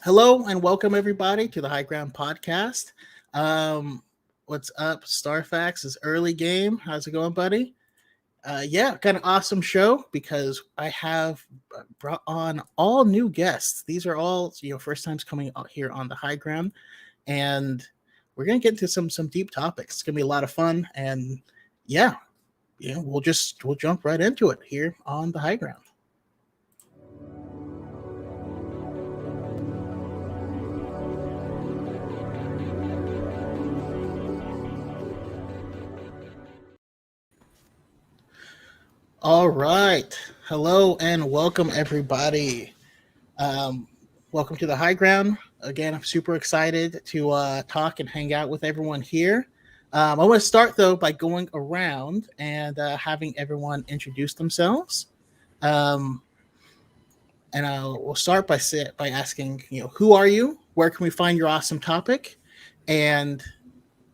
Hello and welcome everybody to the High Ground Podcast. Um, what's up, Starfax? Is early game. How's it going, buddy? Yeah, kind of awesome show because I have brought on all new guests. These are all first times coming out here on the High Ground, and we're gonna get into some deep topics. It's gonna be a lot of fun, and yeah, we'll jump right into it here on the High Ground. All right. Hello and welcome, everybody. Um, Welcome to the High Ground. Again, I'm super excited to talk and hang out with everyone here. I want to start, though, by going around and having everyone introduce themselves. Um, and we'll start by asking, who are you? Where can we find your awesome topic? And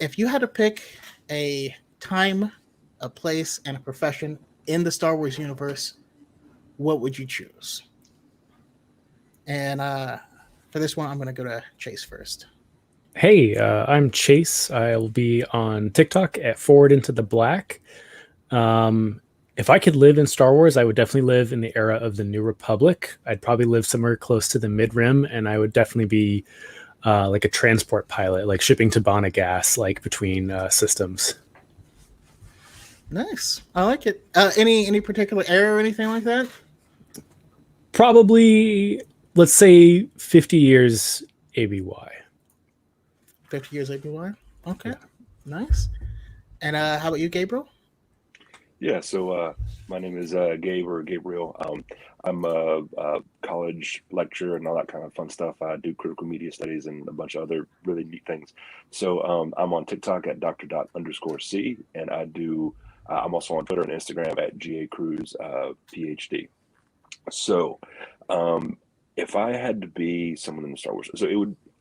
if you had to pick a time, a place, and a profession in the Star Wars universe, what would you choose? And for this one, I'm going to go to Chase first. Hey, I'm Chase. I'll be on TikTok at ForwardIntoTheBlack. If I could live in Star Wars, I would definitely live in the era of the New Republic. I'd probably live somewhere close to the Mid-Rim, and I would definitely be like a transport pilot, like shipping Tabana gas, like between systems. Nice. I like it. Any particular era or anything like that? Probably, let's say 50 years ABY. 50 years ABY? Okay. Yeah. Nice. And how about you, Gabriel? Yeah, so my name is Gabe or Gabriel. I'm a college lecturer and all that kind of fun stuff. I do critical media studies and a bunch of other really neat things. So I'm on TikTok at Dr._C, and I'm also on Twitter and Instagram at GA Cruz PhD. So if I had to be someone in the Star Wars,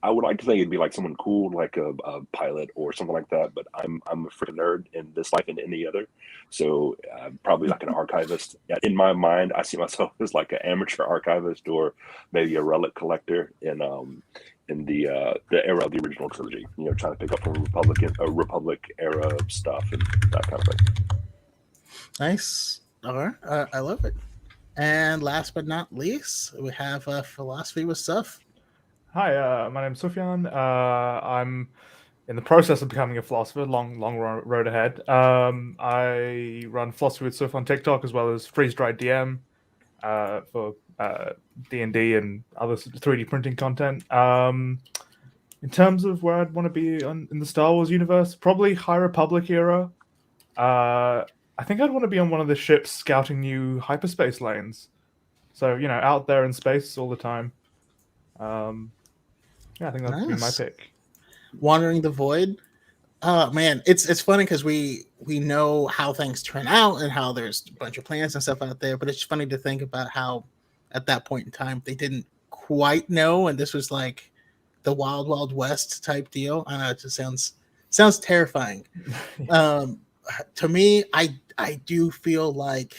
I would like to think it'd be like someone cool, like a pilot or something like that. But I'm a freaking nerd in this life and any other. So probably like an archivist. In my mind, I see myself as like an amateur archivist or maybe a relic collector in the era of the original trilogy. Trying to pick up from Republic era stuff and that kind of thing. Nice. All right. I love it. And last but not least, we have Philosophy with Stuff. Hi, my name's Sufyan. I'm in the process of becoming a philosopher. Long road ahead. I run Philosophy with Stuff on TikTok as well as Freeze Dried DM for D&D and other 3D printing content. In terms of where I'd want to be in the Star Wars universe, probably High Republic era. I think I'd want to be on one of the ships scouting new hyperspace lanes. So, out there in space all the time. Yeah, I think that would be my pick. Wandering the Void. Oh man, it's funny because we know how things turn out and how there's a bunch of planets and stuff out there, but it's funny to think about how at that point in time they didn't quite know, and this was like the Wild Wild West type deal. I don't know, it just sounds terrifying. To me, I do feel like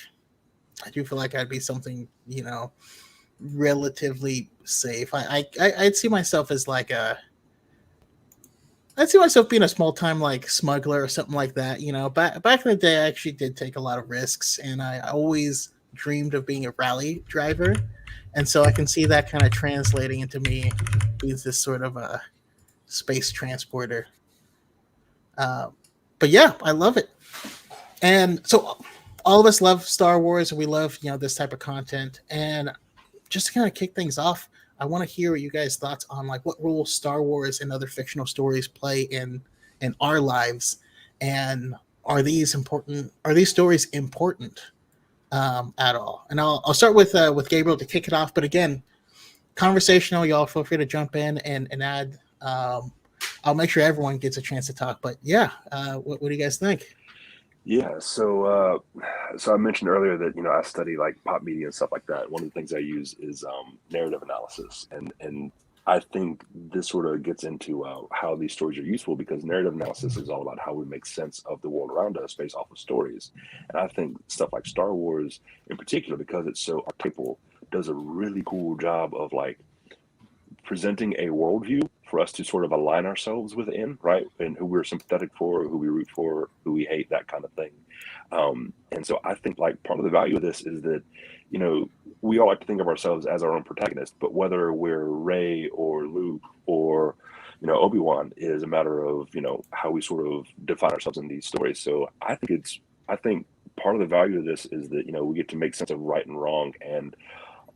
I'd be something, relatively safe. I'd see myself as I'd see myself being a small time like smuggler or something like that. Back in the day, I actually did take a lot of risks, and I always dreamed of being a rally driver, and so I can see that kind of translating into me being this sort of a space transporter. But yeah, I love it, and so all of us love Star Wars, and we love this type of content, and just to kind of kick things off, I want to hear what you guys' thoughts on like what role Star Wars and other fictional stories play in our lives, and are these important? Are these stories important at all? And I'll start with Gabriel to kick it off. But again, conversational. Y'all feel free to jump in and add. I'll make sure everyone gets a chance to talk. But yeah, what do you guys think? Yeah, so I mentioned earlier that I study like pop media and stuff like that. One of the things I use is narrative analysis, and I think this sort of gets into how these stories are useful, because narrative analysis is all about how we make sense of the world around us based off of stories. And I think stuff like Star Wars, in particular, because it's so archetypal, does a really cool job of like presenting a worldview for us to sort of align ourselves within, right? And who we're sympathetic for, who we root for, who we hate, that kind of thing. And so I think like part of the value of this is that, you know, we all like to think of ourselves as our own protagonist, but whether we're Rey or Luke or, you know, Obi-Wan is a matter of, you know, how we sort of define ourselves in these stories. So I think part of the value of this is that, you know, we get to make sense of right and wrong, and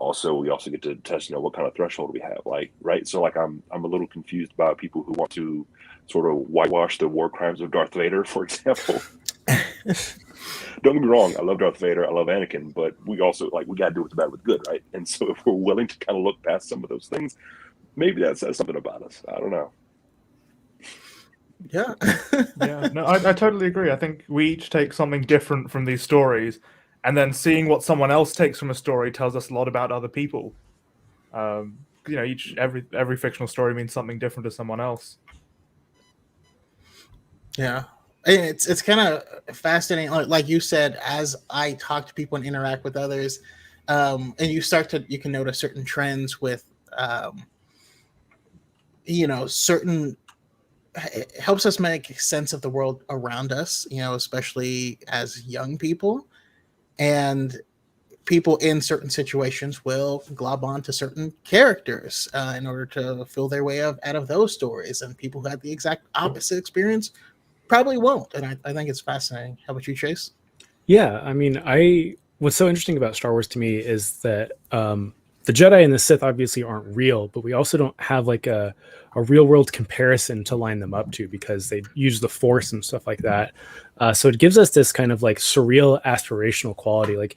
we also get to test, you know, what kind of threshold we have, like, right? So like I'm a little confused about people who want to sort of whitewash the war crimes of Darth Vader, for example. Don't get me wrong, I love Darth Vader, I love Anakin, but we also we gotta do what's bad with good, right? And so if we're willing to kind of look past some of those things, maybe that says something about us. I don't know. Yeah. Yeah, no, I totally agree. I think we each take something different from these stories, and then seeing what someone else takes from a story tells us a lot about other people. You know, every fictional story means something different to someone else. Yeah. And it's kind of fascinating. Like you said, as I talk to people and interact with others, and you can notice certain trends with, you know, it helps us make sense of the world around us, you know, especially as young people. And people in certain situations will glob on to certain characters in order to fill their way out of those stories. And people who had the exact opposite experience probably won't. And I think it's fascinating. How about you, Chase? Yeah, I mean, what's so interesting about Star Wars to me is that the Jedi and the Sith obviously aren't real, but we also don't have like a real world comparison to line them up to, because they use the Force and stuff like that. So it gives us this kind of like surreal aspirational quality. Like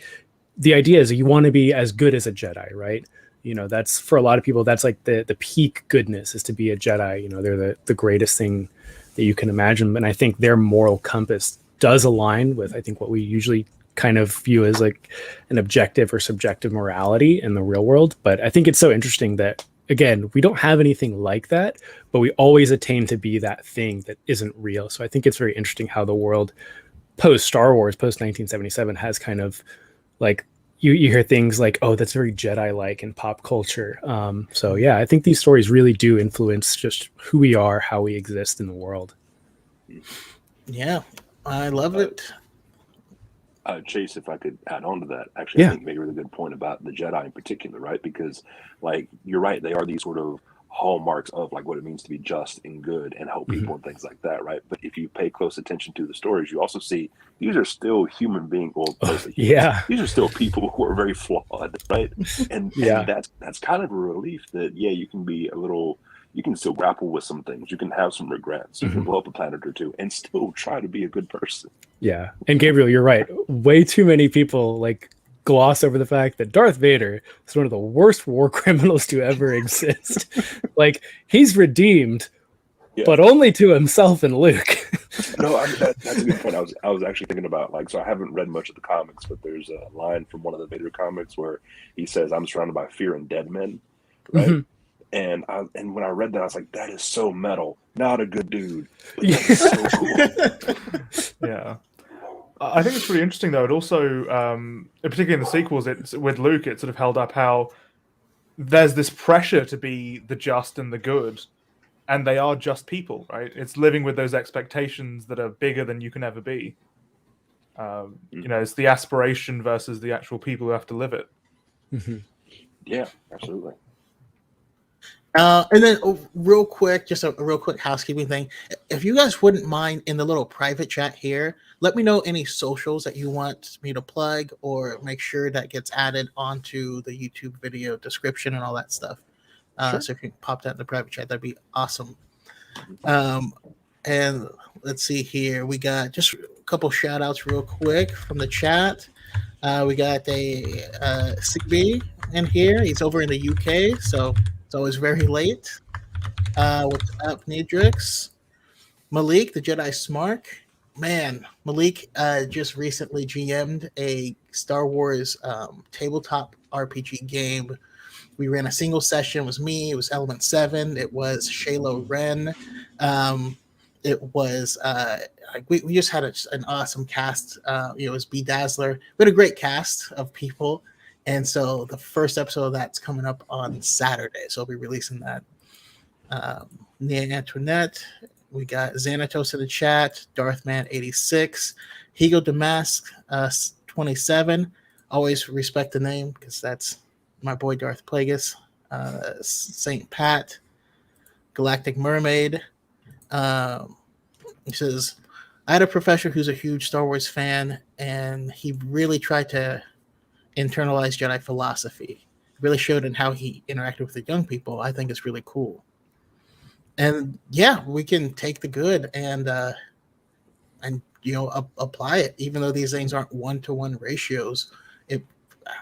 the idea is you want to be as good as a Jedi, right? You know, that's for a lot of people, that's like the peak goodness, is to be a Jedi. You know, they're the greatest thing that you can imagine. And I think their moral compass does align with, I think, what we usually kind of view as like an objective or subjective morality in the real world. But I think it's so interesting that, again, we don't have anything like that, but we always attain to be that thing that isn't real. So I think it's very interesting how the world post Star Wars, post 1977, has kind of like, you hear things like, oh, that's very Jedi-like in pop culture. So yeah, I think these stories really do influence just who we are, how we exist in the world. Yeah, I love it. Chase, if I could add on to that, actually, Yeah. I think you make a really good point about the Jedi in particular, right? Because, like, you're right, they are these sort of hallmarks of like what it means to be just and good and help people and things like that, right? But if you pay close attention to the stories, you also see these are still human beings, or yeah, these are still people who are very flawed, right? And that's kind of a relief that you can be a little. You can still grapple with some things. You can have some regrets. You can blow up a planet or two and still try to be a good person. Yeah. And Gabriel, you're right. Way too many people like gloss over the fact that Darth Vader is one of the worst war criminals to ever exist. Like, he's redeemed, but only to himself and Luke. No, I mean, that's a good point. I was actually thinking about, like, so I haven't read much of the comics, but there's a line from one of the Vader comics where he says, "I'm surrounded by fear and dead men," right? Mm-hmm. And when I read that, I was like, that is so metal. Not a good dude. But that is so cool. Yeah. I think it's really interesting, though. It also, particularly in the sequels, it's with Luke, it sort of held up how there's this pressure to be the just and the good, and they are just people, right? It's living with those expectations that are bigger than you can ever be. You know, it's the aspiration versus the actual people who have to live it. Mm-hmm. Yeah, absolutely. And then real quick, just a real quick housekeeping thing. If you guys wouldn't mind, in the little private chat here, let me know any socials that you want me to plug, or make sure that gets added onto the YouTube video description and all that stuff. Sure. So if you can pop that in the private chat, that'd be awesome. And let's see here. We got just a couple shout outs real quick from the chat. We got a CB in here. He's over in the UK, so it's always very late. What's up, Nidrix? Malik, the Jedi Smart. Man, Malik just recently GM'd a Star Wars tabletop RPG game. We ran a single session. It was me. It was Element 7. It was Kylo Ren. It was we just had an awesome cast. It was B Dazzler. We had a great cast of people, And so the first episode of that's coming up on Saturday. So I'll be releasing that. Nia Antoinette, we got Xanatos in the chat, Darthman86, Higo Damask 27. Always respect the name because that's my boy Darth Plagueis. Saint Pat, Galactic Mermaid. He says, I had a professor who's a huge Star Wars fan, and he really tried to internalize Jedi philosophy. Really showed in how he interacted with the young people. I think it's really cool. And yeah, we can take the good and apply it, even though these things aren't 1-to-1 ratios.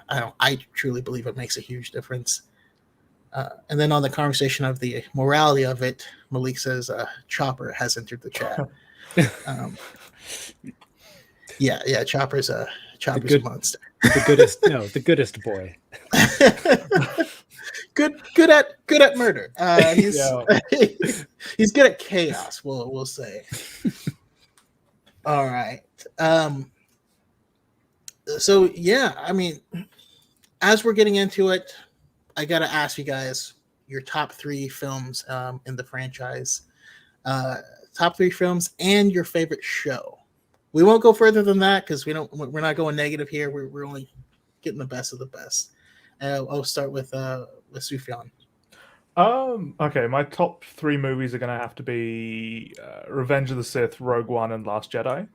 I truly believe it makes a huge difference. And then on the conversation of the morality of it, Malik says Chopper has entered the chat. Yeah, Chopper's a monster. The goodest boy. good at murder. He's good at chaos. We'll say. All right. So yeah, I mean, as we're getting into it, I gotta ask you guys your top 3 films in the franchise. Top 3 films and your favorite show. We won't go further than that because we're not going negative here. We're only getting the best of the best. I'll start with Sufyan. Okay, my top 3 movies are gonna have to be Revenge of the Sith, Rogue One, and Last Jedi.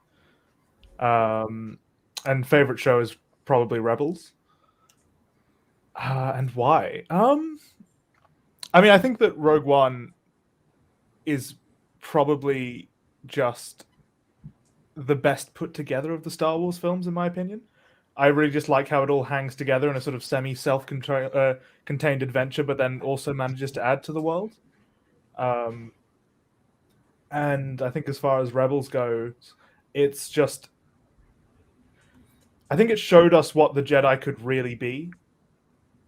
And favorite show is probably Rebels. And why? I mean, I think that Rogue One is probably just the best put together of the Star Wars films, in my opinion. I really just like how it all hangs together in a sort of semi-self-contained adventure, but then also manages to add to the world. And I think as far as Rebels goes, it's just... I think it showed us what the Jedi could really be,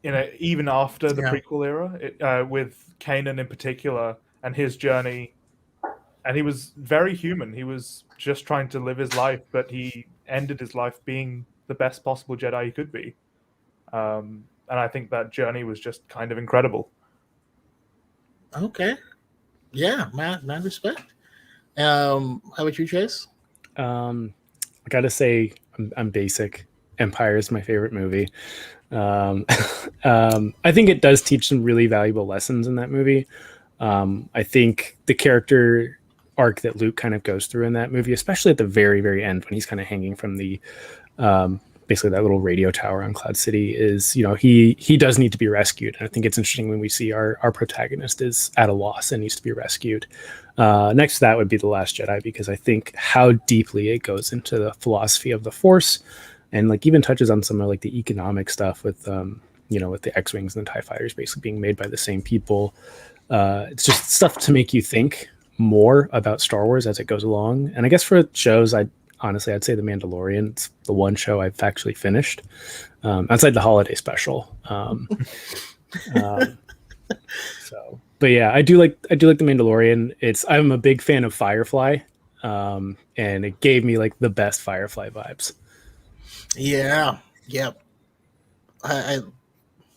even after the prequel era, with Kanan in particular and his journey. And he was very human. He was just trying to live his life, but he ended his life being the best possible Jedi he could be. And I think that journey was just kind of incredible. Okay. Yeah, man respect. How about you, Chase? I gotta say, I'm basic. Empire is my favorite movie. I think it does teach some really valuable lessons in that movie. I think the character arc that Luke kind of goes through in that movie, especially at the very, very end when he's kind of hanging from the basically that little radio tower on Cloud City, is, he does need to be rescued. And I think it's interesting when we see our protagonist is at a loss and needs to be rescued. Next to that would be The Last Jedi, because I think how deeply it goes into the philosophy of the Force, and like even touches on some of like the economic stuff with with the X-Wings and the TIE fighters basically being made by the same people. It's just stuff to make you think more about Star Wars as it goes along. And I guess for shows, I'd say The Mandalorian. It's the one show I've actually finished outside the holiday special. But yeah, I do like The Mandalorian. I'm a big fan of Firefly, and it gave me like the best Firefly vibes. Yeah.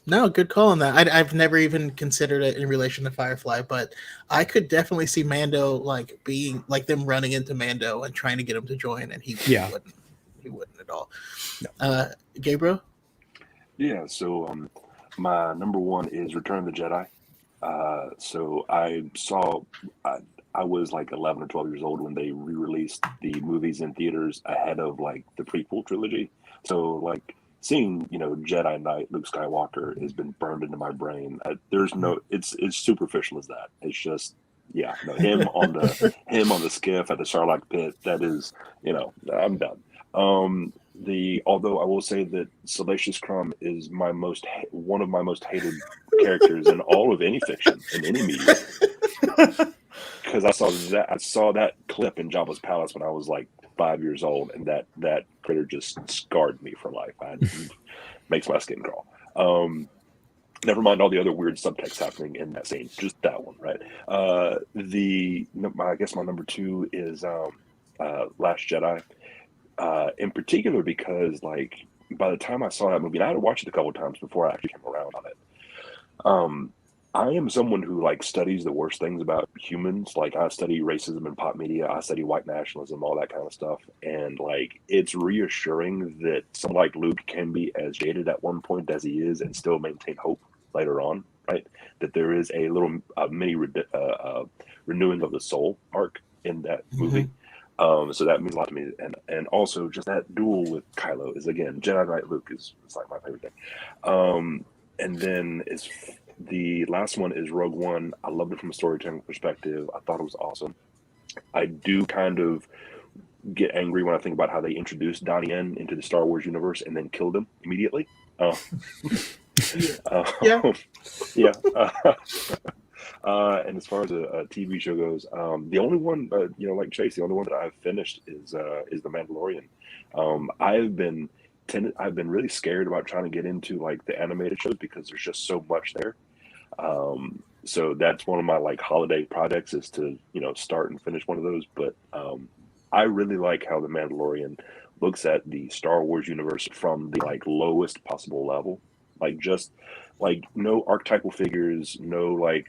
No, good call on that. I've never even considered it in relation to Firefly, but I could definitely see Mando like being like them running into Mando and trying to get him to join, and he wouldn't at all. No. Gabriel? Yeah, so my number 1 is Return of the Jedi. So I was like 11 or 12 years old when they re-released the movies in theaters ahead of like the prequel trilogy. So like seeing Jedi Knight Luke Skywalker has been burned into my brain. It's superficial as that. It's just him on the skiff at the Sarlacc pit. That is, I'm done. Although I will say that Salacious Crumb is one of my most hated characters in all of any fiction in any media. Because I saw that clip in Jabba's palace when I was like 5 years old, and that critter just scarred me for life. Makes my skin crawl. Never mind all the other weird subtext happening in that scene. Just that one, right? I guess my number 2 is Last Jedi. In particular because like by the time I saw that movie, and I had to watch it a couple of times before I actually came around on it. I am someone who like studies the worst things about humans. Like I study racism in pop media, I study white nationalism, all that kind of stuff. And like it's reassuring that someone like Luke can be as jaded at one point as he is and still maintain hope later on, right? That there is a little mini renewing of the soul arc in that movie. So that means a lot to me, and also just that duel with Kylo is again Jedi Knight Luke is like my favorite thing. And then the last one is Rogue One. I loved it from a storytelling perspective. I thought it was awesome. I do kind of get angry when I think about how they introduced Donnie Yen into the Star Wars universe and then killed him immediately. Yeah. Yeah. And as far as a TV show goes, the only one, like Chase, the only one that I've finished is The Mandalorian. I've been really scared about trying to get into like the animated shows because there's just so much there. So that's one of my like holiday projects is to start and finish one of those. But I really like how The Mandalorian looks at the Star Wars universe from the like lowest possible level, like just like no archetypal figures, no like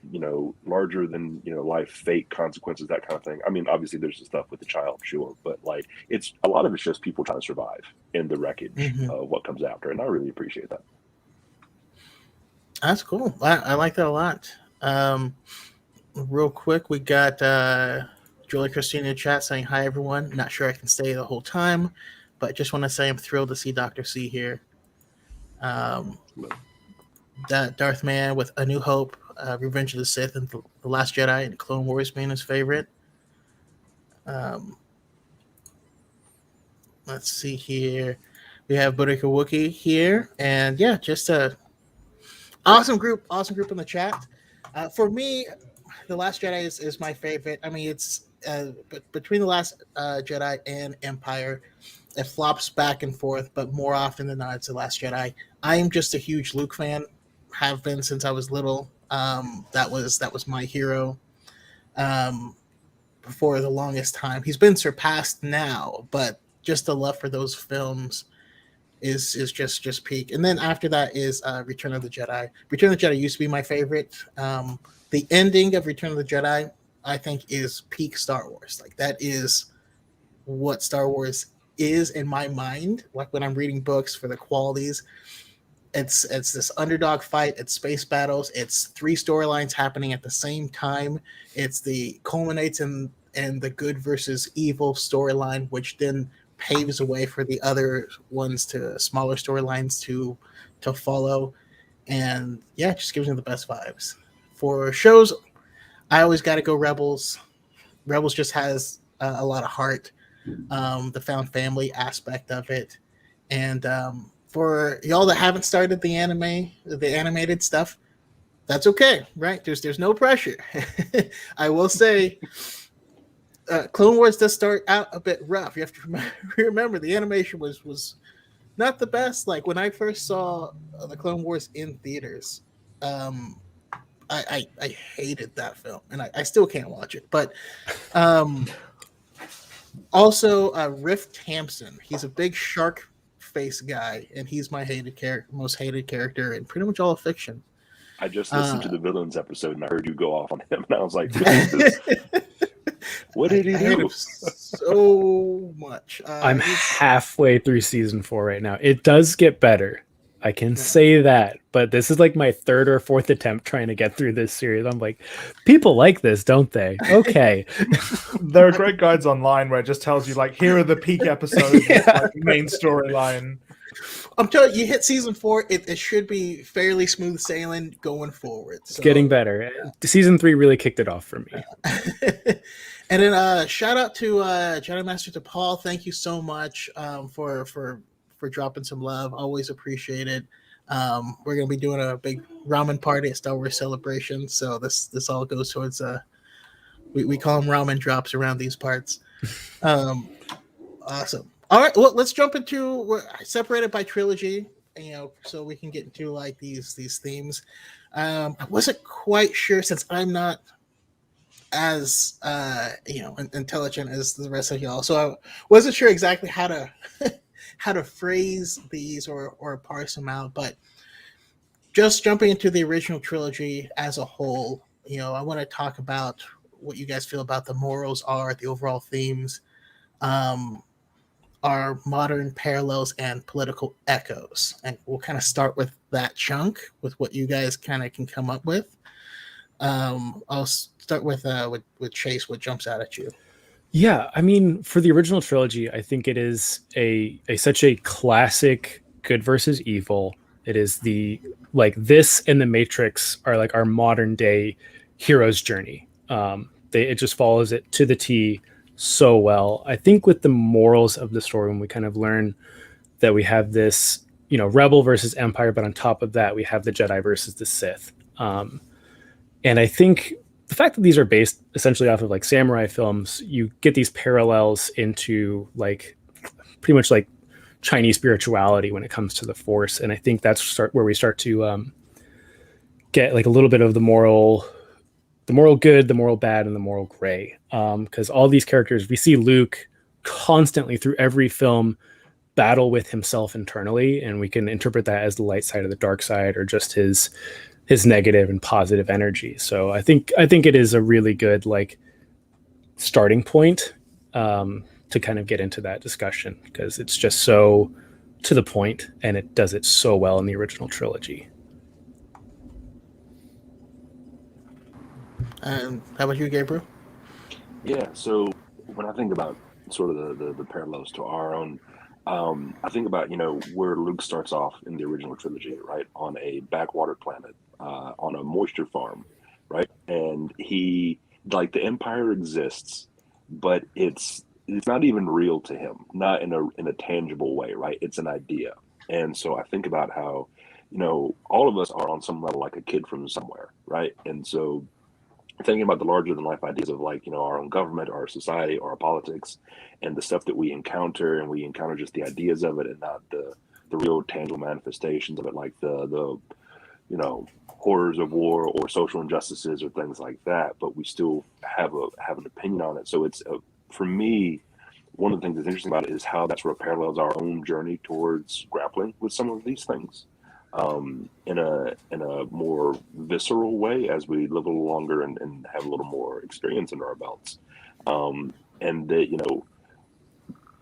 larger than life fate consequences, that kind of thing. I mean, obviously there's the stuff with the child, sure, but like it's a lot of it's just people trying to survive in the wreckage of what comes after, and I really appreciate that. That's cool. I like that a lot. Real quick, we got Julie Christina in chat saying hi everyone. Not sure I can stay the whole time, but just want to say I'm thrilled to see Dr. C here. That Darth Man with A New Hope, Revenge of the Sith, and The Last Jedi, and Clone Wars being his favorite. Let's see here. We have Burika Wookie here, and yeah, just a awesome group in the chat. For me, The Last Jedi is my favorite. I mean, it's between The Last Jedi and Empire, it flops back and forth, but more often than not, it's The Last Jedi. I am just a huge Luke fan, have been since I was little. That was my hero for the longest time. He's been surpassed now, but just the love for those films is just peak. And then after that is Return of the Jedi. Return of the Jedi used to be my favorite. The ending of Return of the Jedi, I think, is peak Star Wars. Like that is what Star Wars is in my mind. Like when I'm reading books for the qualities, it's this underdog fight, it's space battles, it's 3 storylines happening at the same time. It's the culminates in the good versus evil storyline, which then paves the way for the other ones to smaller storylines to follow. And yeah, it just gives me the best vibes. For shows, I always got to go Rebels. Rebels just has a lot of heart, the found family aspect of it. And for y'all that haven't started the animated stuff, that's okay, right? There's no pressure. I will say Clone Wars does start out a bit rough. You have to remember the animation was not the best. Like when I first saw the Clone Wars in theaters, I hated that film, and I still can't watch it. But also Riff Hampson, he's a big shark face guy, and he's my most hated character in pretty much all of fiction. I just listened to the villains episode, and I heard you go off on him, and I was like, what did he do? So much. I'm halfway through season 4 right now. It does get better. I can say that, but this is like my 3rd or 4th attempt trying to get through this series. I'm like, people like this, don't they? Okay. There are great guides online where it just tells you, like, here are the peak episodes, like main storyline. I'm telling you, hit season 4, it should be fairly smooth sailing going forward. It's getting better. Season 3 really kicked it off for me. And then shout out to Jedi Master to Paul. Thank you so much for dropping some love. Always appreciate it. We're gonna be doing a big ramen party at Star Wars Celebration, so this all goes towards we call them ramen drops around these parts. Awesome. All right, well, let's jump into, we're separated by trilogy, so we can get into like these themes. I wasn't quite sure, since I'm not as intelligent as the rest of y'all, so I wasn't sure exactly how how to phrase these or parse them out. But just jumping into the original trilogy as a whole, I want to talk about what you guys feel about the morals are, the overall themes, um, our modern parallels and political echoes. And we'll kind of start with that chunk with what you guys kind of can come up with. I'll start with Chase. What jumps out at you? Yeah, I mean, for the original trilogy, I think it is a such a classic good versus evil. It is the like this and the Matrix are like our modern day hero's journey. It just follows it to the T so well. I think with the morals of the story, when we kind of learn that we have this, rebel versus empire, but on top of that, we have the Jedi versus the Sith. And I think the fact that these are based essentially off of like samurai films, you get these parallels into like pretty much like Chinese spirituality when it comes to the Force. And I think that's where we start to get like a little bit of the moral good, the moral bad, and the moral gray. Because all these characters, we see Luke constantly through every film battle with himself internally, and we can interpret that as the light side or the dark side, or just his negative and positive energy. So I think it is a really good like starting point to kind of get into that discussion, because it's just so to the point and it does it so well in the original trilogy. And how about you, Gabriel? Yeah, so when I think about sort of the parallels to our own, I think about, where Luke starts off in the original trilogy, right? On a backwater planet, on a moisture farm, right? And the Empire exists, but it's not even real to him, not in a tangible way, right? It's an idea. And so I think about how, all of us are on some level like a kid from somewhere, right? And so thinking about the larger than life ideas of like, our own government, our society, our politics, and the stuff that we encounter, and we encounter just the ideas of it and not the real tangible manifestations of it, like the horrors of war or social injustices or things like that, but we still have an opinion on it. So it's for me, one of the things that's interesting about it is how that sort of parallels our own journey towards grappling with some of these things in a more visceral way as we live a little longer and have a little more experience under our belts. And that,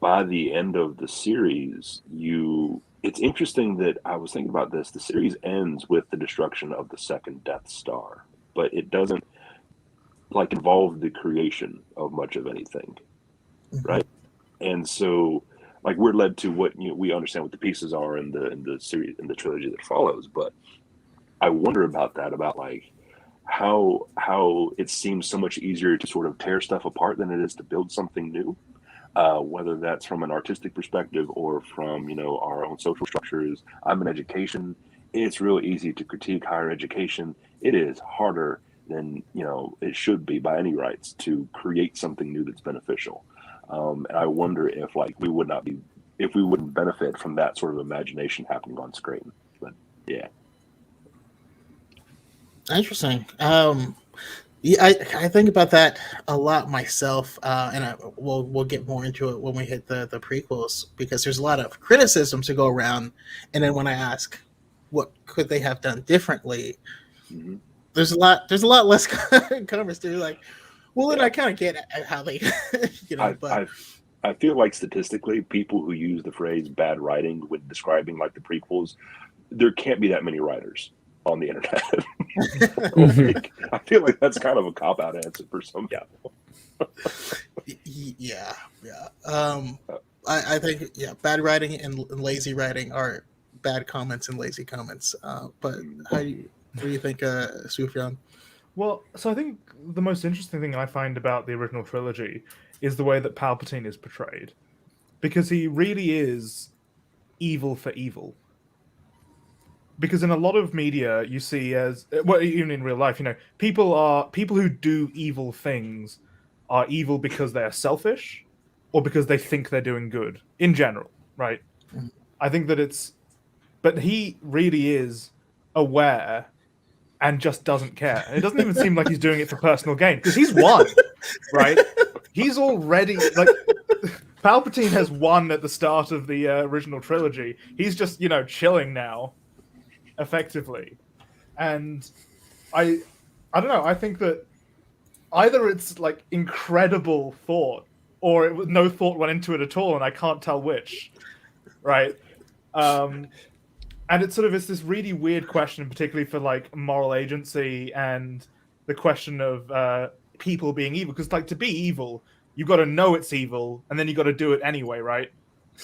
by the end of the series, it's interesting that I was thinking about this. The series ends with the destruction of the second Death Star, but it doesn't like involve the creation of much of anything, right? And so, like, we're led to what we understand what the pieces are in the series, in the trilogy that follows. But I wonder about that, about like how it seems so much easier to sort of tear stuff apart than it is to build something new. Whether that's from an artistic perspective or from our own social structures. I'm in education. It's real easy to critique higher education. It is harder than it should be by any rights to create something new that's beneficial. And I wonder if we wouldn't benefit from that sort of imagination happening on screen. But yeah, Interesting. Yeah, I think about that a lot myself, and we'll get more into it when we hit the prequels, because there's a lot of criticism to go around, and then when I ask what could they have done differently, there's a lot less conversation. Like, well, then I kind of get how they, but I feel like statistically, people who use the phrase "bad writing" when describing like the prequels, there can't be that many writers on the internet. I feel like that's kind of a cop-out answer for some people. Yeah. I think bad writing and lazy writing are bad comments and lazy comments. But what do you think, Sufyan? Well, so I think the most interesting thing I find about the original trilogy is the way that Palpatine is portrayed, because he really is evil for evil. Because in a lot of media, you see even in real life, people who do evil things are evil because they are selfish or because they think they're doing good in general, right? I think that but he really is aware and just doesn't care. And it doesn't even seem like he's doing it for personal gain, because he's won, right? He's already Palpatine has won at the start of the original trilogy. He's just, chilling now, effectively. And I don't know. I think that either it's like incredible thought, or no thought went into it at all, and I can't tell which. Right? And it's this really weird question, particularly for like moral agency and the question of people being evil. Because to be evil, you've got to know it's evil, and then you got to do it anyway, right?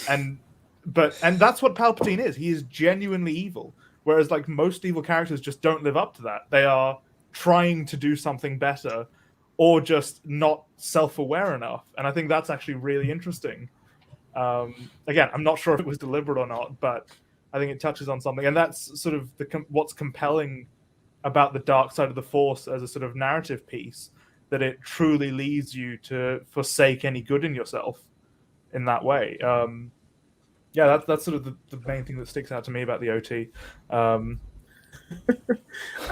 And that's what Palpatine is. He is genuinely evil. Whereas like most evil characters just don't live up to that. They are trying to do something better, or just not self-aware enough. And I think that's actually really interesting. Again, I'm not sure if it was deliberate or not, but I think it touches on something. And that's sort of what's compelling about the dark side of the Force as a sort of narrative piece, that it truly leads you to forsake any good in yourself in that way. That's sort of the main thing that sticks out to me about the OT. I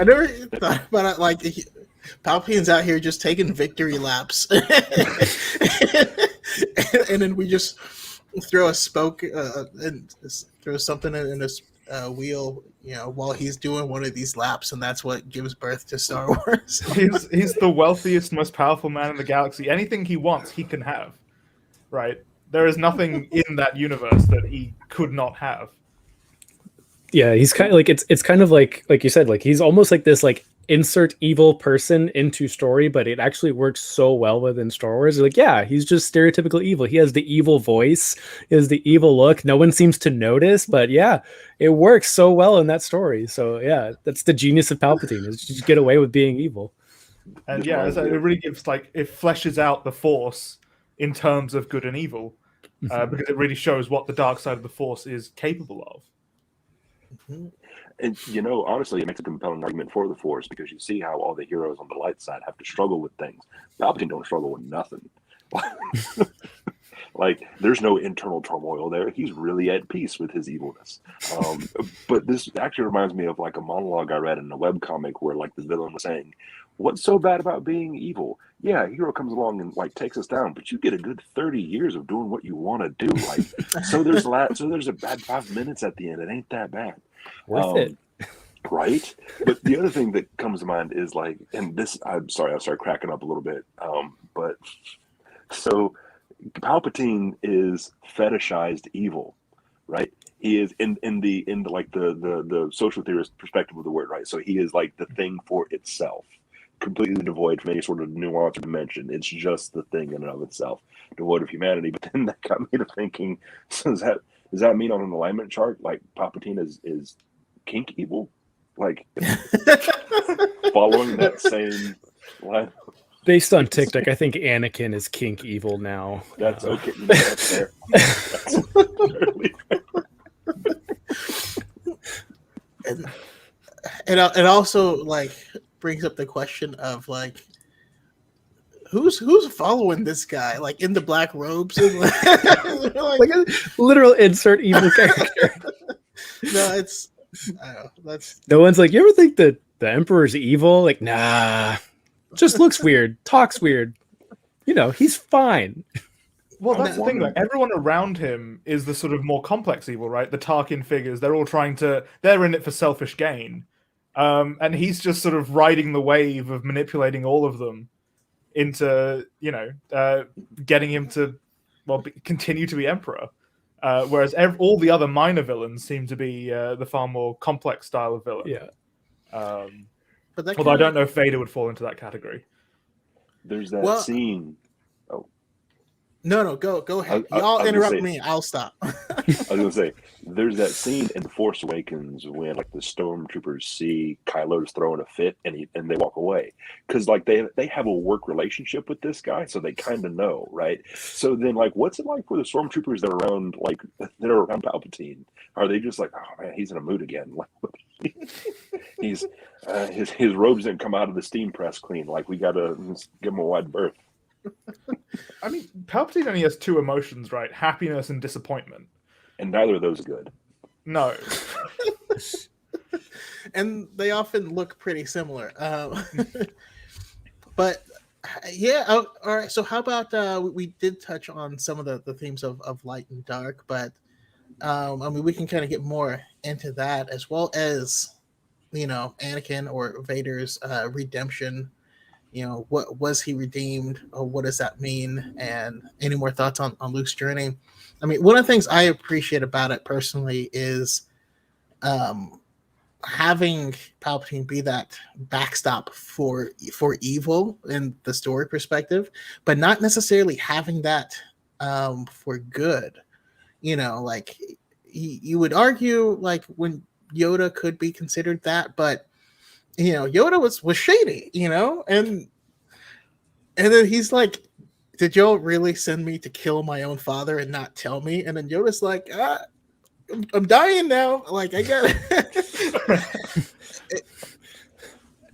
never thought about it like Palpatine's out here just taking victory laps, and then we just throw a spoke and throw something in his wheel, while he's doing one of these laps, and that's what gives birth to Star Wars. He's the wealthiest, most powerful man in the galaxy. Anything he wants, he can have. Right? There is nothing in that universe that he could not have. Yeah, he's kind of like it's kind of like you said, like he's almost like this like insert evil person into story, but it actually works so well within Star Wars. Like, yeah, he's just stereotypical evil. He has the evil voice, he has the evil look. No one seems to notice, but yeah, it works so well in that story. So yeah, that's the genius of Palpatine, is just get away with being evil. And yeah, it really gives it fleshes out the Force in terms of good and evil, because it really shows what the dark side of the Force is capable of. Mm-hmm. And honestly, it makes a compelling argument for the Force, because you see how all the heroes on the light side have to struggle with things. Palpatine don't struggle with nothing. Like, there's no internal turmoil there. He's really at peace with his evilness. But this actually reminds me of like a monologue I read in a webcomic where like the villain was saying, "What's so bad about being evil? Yeah, a hero comes along and like takes us down, but you get a good 30 years of doing what you want to do. Like, so there's a bad 5 minutes at the end. It ain't that bad. Worth it." Right? But the other thing that comes to mind is like, and this, I'm sorry, I started cracking up a little bit. But so Palpatine is fetishized evil, right? He is in the like the social theorist perspective of the word, right? So he is like the thing for itself, completely devoid from any sort of nuance or dimension. It's just the thing in and of itself, devoid of humanity. But then that got me to thinking, so does that mean on an alignment chart, like Palpatine is kink evil? Like, following that same line? Based on TikTok, I think Anakin is kink evil now. That's okay. That's fair. That's fairly fair. And it also like brings up the question of like, who's following this guy, like in the black robes, and, like a literal insert evil character. No, it's I don't know, that's no one's like, you ever think that the Emperor's evil? Like, nah, just looks weird, talks weird. He's fine. Well, that's the thing. Like, everyone around him is the sort of more complex evil, right? The Tarkin figures, they're all they're in it for selfish gain. And he's just sort of riding the wave of manipulating all of them into, getting him to, continue to be Emperor. Whereas all the other minor villains seem to be the far more complex style of villain. Yeah. but that Although I don't know if Vader would fall into that category. There's that scene. No, go ahead. Y'all interrupt me. I'll stop. I was gonna say, there's that scene in The Force Awakens when like the stormtroopers see Kylo's throwing a fit and they walk away, because like they have a work relationship with this guy, so they kind of know, right? So then like, what's it like for the stormtroopers that are around Palpatine? Are they just like, oh man, he's in a mood again? Like, he's his robes didn't come out of the steam press clean. Like, we gotta give him a wide berth. I mean, Palpatine only has two emotions, right? Happiness and disappointment. And neither of those are good. No. And they often look pretty similar. But Yeah. Oh, all right. So how about we did touch on some of the themes of light and dark, but I mean we can kind of get more into that as well as Anakin or Vader's redemption. What was he redeemed, or what does that mean? And any more thoughts on Luke's journey? I mean, one of the things I appreciate about it personally is um, having Palpatine be that backstop for evil in the story perspective, but not necessarily having that for good. Like you would argue like when Yoda could be considered that, but Yoda was shady, and then he's like, "Did y'all really send me to kill my own father and not tell me?" And then Yoda's like, I'm dying now. Like I got it.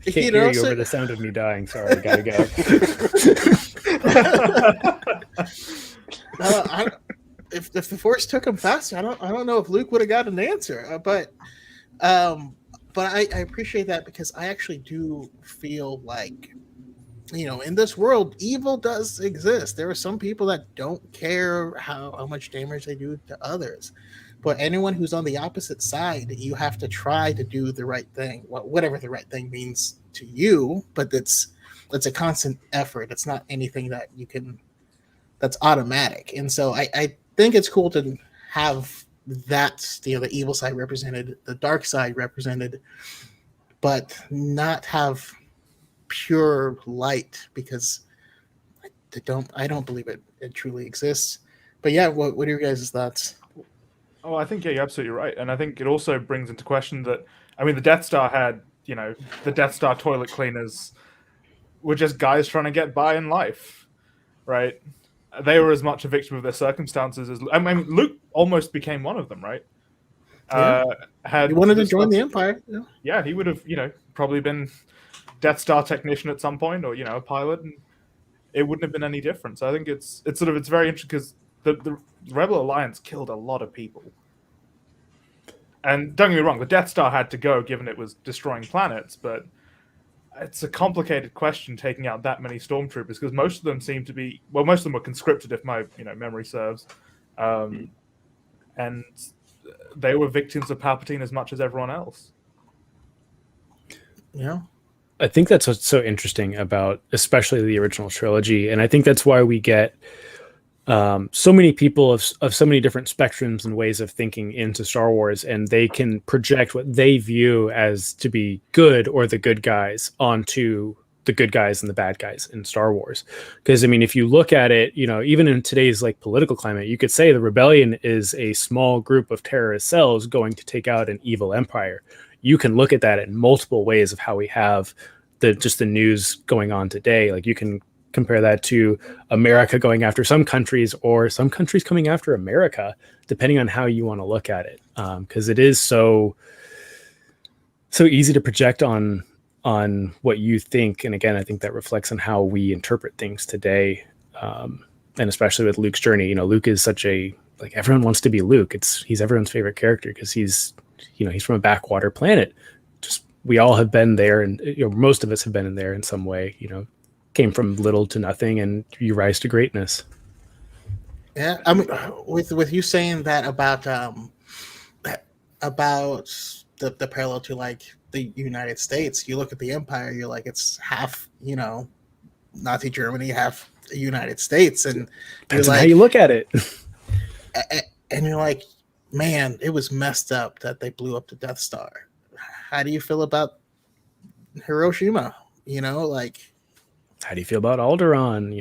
I can't hear you over the sound of me dying. Sorry, I gotta go. If the Force took him faster, I don't know if Luke would have got an answer. But I appreciate that because I actually do feel like in this world, evil does exist. There are some people that don't care how much damage they do to others. But anyone who's on the opposite side, you have to try to do the right thing, whatever the right thing means to you. But it's a constant effort. It's not anything that you can that's automatic. And so I think it's cool to have that the evil side represented, the dark side represented, but not have pure light because I don't believe it truly exists. But yeah, what are your guys' thoughts? Oh, I think you're absolutely right, and I think it also brings into question that the Death Star had the Death Star toilet cleaners were just guys trying to get by in life, right? They were as much a victim of their circumstances as Luke almost became one of them, right? Yeah. He wanted to join the Empire. Yeah, he would have probably been Death Star technician at some point, or a pilot, and it wouldn't have been any different. So I think it's very interesting because the Rebel Alliance killed a lot of people. And don't get me wrong, the Death Star had to go given it was destroying planets, but it's a complicated question taking out that many stormtroopers because most of them seem to be most of them were conscripted if my memory serves, and they were victims of Palpatine as much as everyone else. Yeah. I think that's what's so interesting about especially the original trilogy, and I think that's why we get so many people of so many different spectrums and ways of thinking into Star Wars, and they can project what they view as to be good or the good guys onto the good guys and the bad guys in Star Wars. Because I mean, if you look at it, even in today's like political climate, you could say the rebellion is a small group of terrorist cells going to take out an evil empire. You can look at that in multiple ways of how we have the news going on today. Like you can compare that to America going after some countries or some countries coming after America, depending on how you want to look at it. Because it is so easy to project on what you think. And again, I think that reflects on how we interpret things today. And especially with Luke's journey, Luke is such everyone wants to be Luke. He's everyone's favorite character because he's from a backwater planet. Just we all have been there, and most of us have been in there in some way. Came from little to nothing, and you rise to greatness. Yeah, I mean, with you saying that about the parallel to like the United States, you look at the Empire, you're like it's half Nazi Germany, half the United States, and that's how you look at it. And you're like, man, it was messed up that they blew up the Death Star. How do you feel about Hiroshima? How do you feel about Alderaan?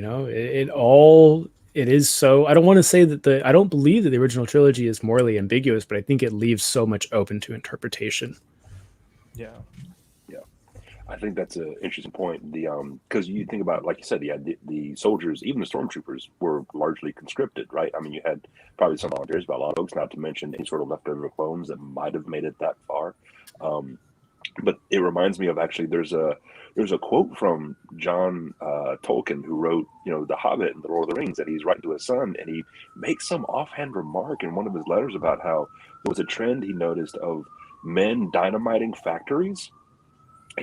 It is so. I don't want to say that I don't believe that the original trilogy is morally ambiguous, but I think it leaves so much open to interpretation. Yeah. I think that's an interesting point. Because you think about, like you said, the soldiers, even the stormtroopers, were largely conscripted, right? I mean, you had probably some volunteers, but a lot of folks, not to mention any sort of leftover clones that might have made it that far. But it reminds me of actually there's a quote from John Tolkien, who wrote The Hobbit and The Lord of the Rings, that he's writing to his son, and he makes some offhand remark in one of his letters about how there was a trend he noticed of men dynamiting factories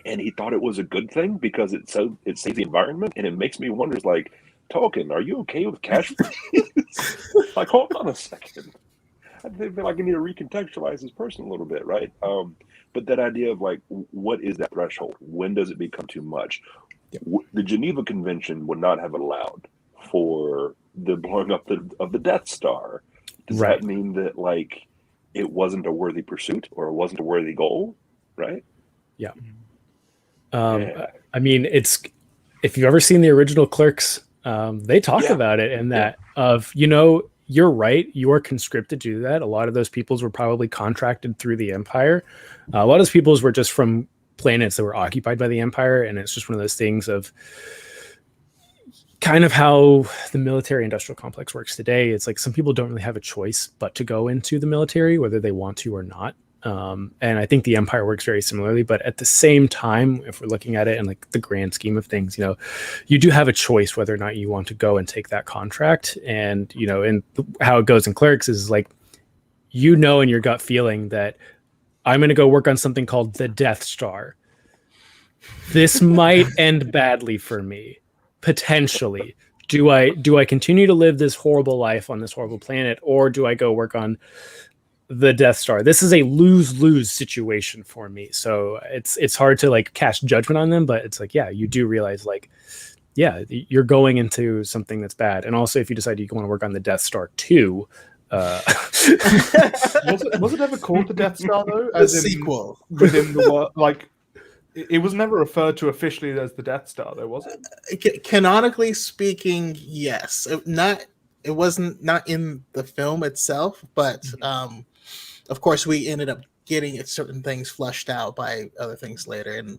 and he thought it was a good thing because it saved the environment. And it makes me wonder, like, Tolkien, are you okay with cash freeze? Like, hold on a second. I feel like I need to recontextualize this person a little bit, right? But that idea of like, what is that threshold? When does it become too much? Yep. The Geneva Convention would not have allowed for the blowing up of the Death Star. Does Right. that mean that like it wasn't a worthy pursuit or it wasn't a worthy goal? Right? Yeah. Yeah. I mean, it's if you've ever seen the original Clerks, they talk about it and that of, you're right. You are conscripted to do that. A lot of those peoples were probably contracted through the Empire. A lot of those peoples were just from planets that were occupied by the Empire. And it's just one of those things of kind of how the military industrial complex works today. It's like some people don't really have a choice but to go into the military, whether they want to or not. And I think the Empire works very similarly, but at the same time, if we're looking at it in like the grand scheme of things, you do have a choice whether or not you want to go and take that contract. And, and how it goes in Clerks is like, in your gut feeling that I'm going to go work on something called the Death Star. This might end badly for me, potentially. Do I continue to live this horrible life on this horrible planet, or do I go work on the Death Star? This is a lose-lose situation for me. So it's hard to like cast judgment on them, but it's like, yeah, you do realize like, yeah, you're going into something that's bad. And also if you decide you want to work on the Death Star 2, was it ever called the Death Star though? As the sequel within the world, like it was never referred to officially as the Death Star, though, was it? Canonically speaking, yes. It wasn't not in the film itself, but of course we ended up getting certain things flushed out by other things later. And